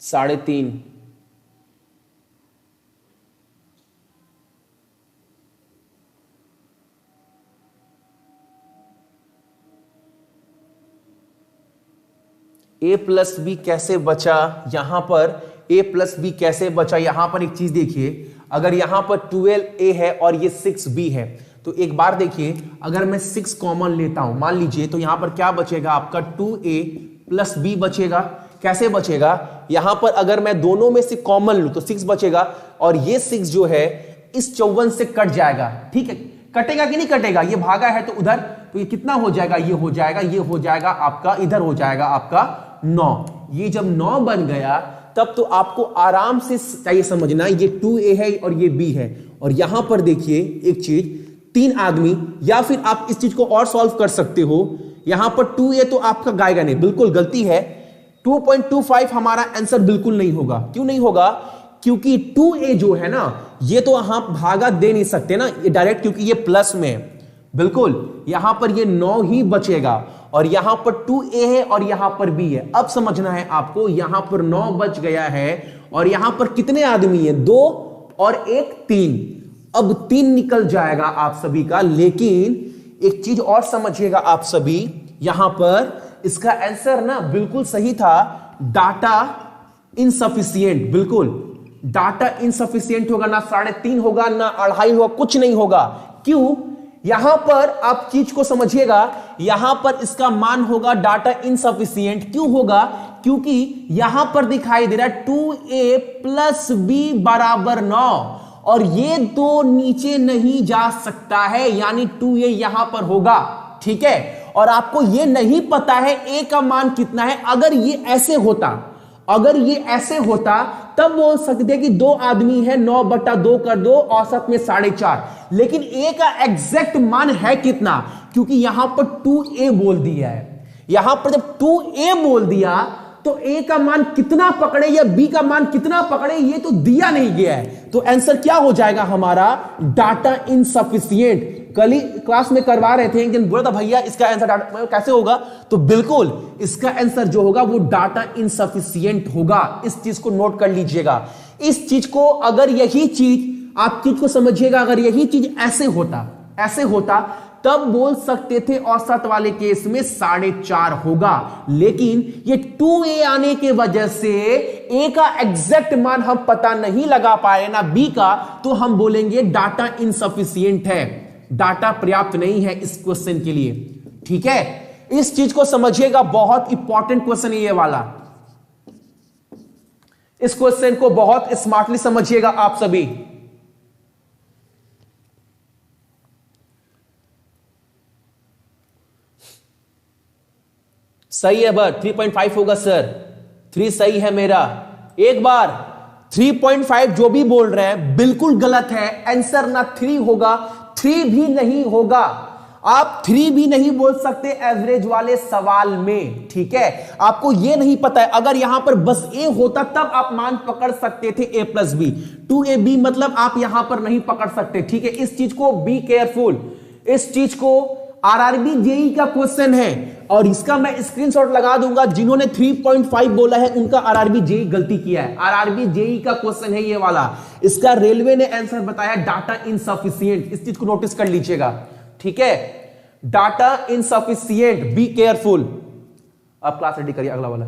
साढ़े 3, ए प्लस बी कैसे बचा यहां पर, ए प्लस बी कैसे बचा यहां पर। एक चीज देखिए, अगर यहां पर 12A है और ये 6B है, तो एक बार देखिए, अगर मैं 6 कॉमन लेता हूं मान लीजिए, तो यहां पर क्या बचेगा आपका, 2A प्लस B बचेगा। कैसे बचेगा, यहां पर अगर मैं दोनों में से कॉमन लूं तो 6 बचेगा, और ये 6 जो है इस 54 से कट जाएगा। ठीक है, कटेगा कि नहीं कटेगा, ये भागा है तो उधर, तो ये कितना हो जाएगा, ये हो जाएगा, ये हो जाएगा आपका, इधर हो जाएगा आपका 9। ये जब 9 बन गया तब तो आपको आराम से चाहिए समझना, ये 2A है और ये B है। और यहां पर देखिए एक चीज, 3 आदमी, या फिर आप इस चीज को और सॉल्व कर सकते हो। यहां पर 2A तो आपका गायगा नहीं, बिल्कुल गलती है। 2.25 हमारा आंसर बिल्कुल नहीं होगा। क्यों नहीं होगा, क्योंकि 2A जो है ना, ये तो हम भागा दे नहीं सकते ना ये डायरेक्ट, क्योंकि ये प्लस में, बिल्कुल यहां पर ये 9 ही बचेगा, और यहां पर 2A है और यहां पर B है। अब समझना है आपको, यहां पर 9 बच गया है, और यहां पर कितने आदमी है, 2 और 1 3। अब 3 निकल जाएगा आप सभी का। लेकिन एक चीज और समझिएगा आप सभी, यहां पर इसका आंसर ना बिल्कुल सही था, डाटा इनसफिशिएंट। बिल्कुल डाटा इनसफिशिएंट होगा, ना 3.5 होगा ना 2.5 होगा, कुछ नहीं होगा। क्यों, यहां पर आप चीज को समझिएगा, यहां पर इसका मान होगा डाटा इनसफिशिएंट। क्यों होगा, क्योंकि यहां पर दिखाई दे रहा है 2A प्लस B बराबर 9, और ये 2 नीचे नहीं जा सकता है, यानी 2A यहां पर होगा। ठीक है, और आपको ये नहीं पता है A का मान कितना है। अगर ये ऐसे होता, अगर ये ऐसे होता तब बोल सकते कि 2 आदमी है, 9/2 कर दो, औसत में 4.5। लेकिन A का एग्जैक्ट मान है कितना, क्योंकि यहां पर 2A बोल दिया है। यहां पर जब 2A बोल दिया तो ए का मान कितना पकड़े या बी का मान कितना पकड़े ये तो दिया नहीं गया है। तो आंसर क्या हो जाएगा हमारा, डाटा इनसफिशिएंट। कल ही क्लास में करवा रहे थे, एक दिन बोला था भैया इसका आंसर डाटा कैसे होगा, तो बिल्कुल इसका आंसर जो होगा वो डाटा इनसफिशिएंट होगा। इस चीज को नोट कर लीजिएगा। इस चीज को अगर यही चीज आप चीज को समझिएगा, अगर यही चीज ऐसे होता तब बोल सकते थे औसत वाले केस में 4.5 होगा, लेकिन ये 2a आने के वजह से a का एग्जैक्ट मान हम पता नहीं लगा पाए ना b का, तो हम बोलेंगे डाटा इनसफिशिएंट है, डाटा पर्याप्त नहीं है इस क्वेश्चन के लिए। ठीक है, इस चीज को समझिएगा, बहुत इंपॉर्टेंट क्वेश्चन है ये वाला। इस क्वेश्चन को बहुत स्मार्टली समझिएगा आप सभी। सही है बट 3.5 होगा सर, 3 सही है मेरा। एक बार 3.5 जो भी बोल रहे हैं बिल्कुल गलत है। आंसर ना 3 होगा, 3 भी नहीं होगा। आप 3 भी नहीं बोल सकते एवरेज वाले सवाल में। ठीक है, आपको यह नहीं पता है, अगर यहां पर बस ए होता तब आप मान पकड़ सकते थे a+b, 2ab मतलब आप यहां पर नहीं पकड़ सकते। ठीक है, इस चीज को बी केयरफुल। इस चीज को आरआरबी जेई का क्वेश्चन है और इसका मैं स्क्रीनशॉट लगा दूंगा। जिन्होंने 3.5 बोला है उनका आरआरबी जेई गलती किया है। आरआरबी जेई का क्वेश्चन है ये वाला। इसका रेलवे ने आंसर बताया डाटा इनसफिशिएंट। इस चीज को नोटिस कर लीजिएगा। ठीक है, डाटा इनसफिशिएंट, बी केयरफुल। अब क्लास रेडी करिए अगला वाला।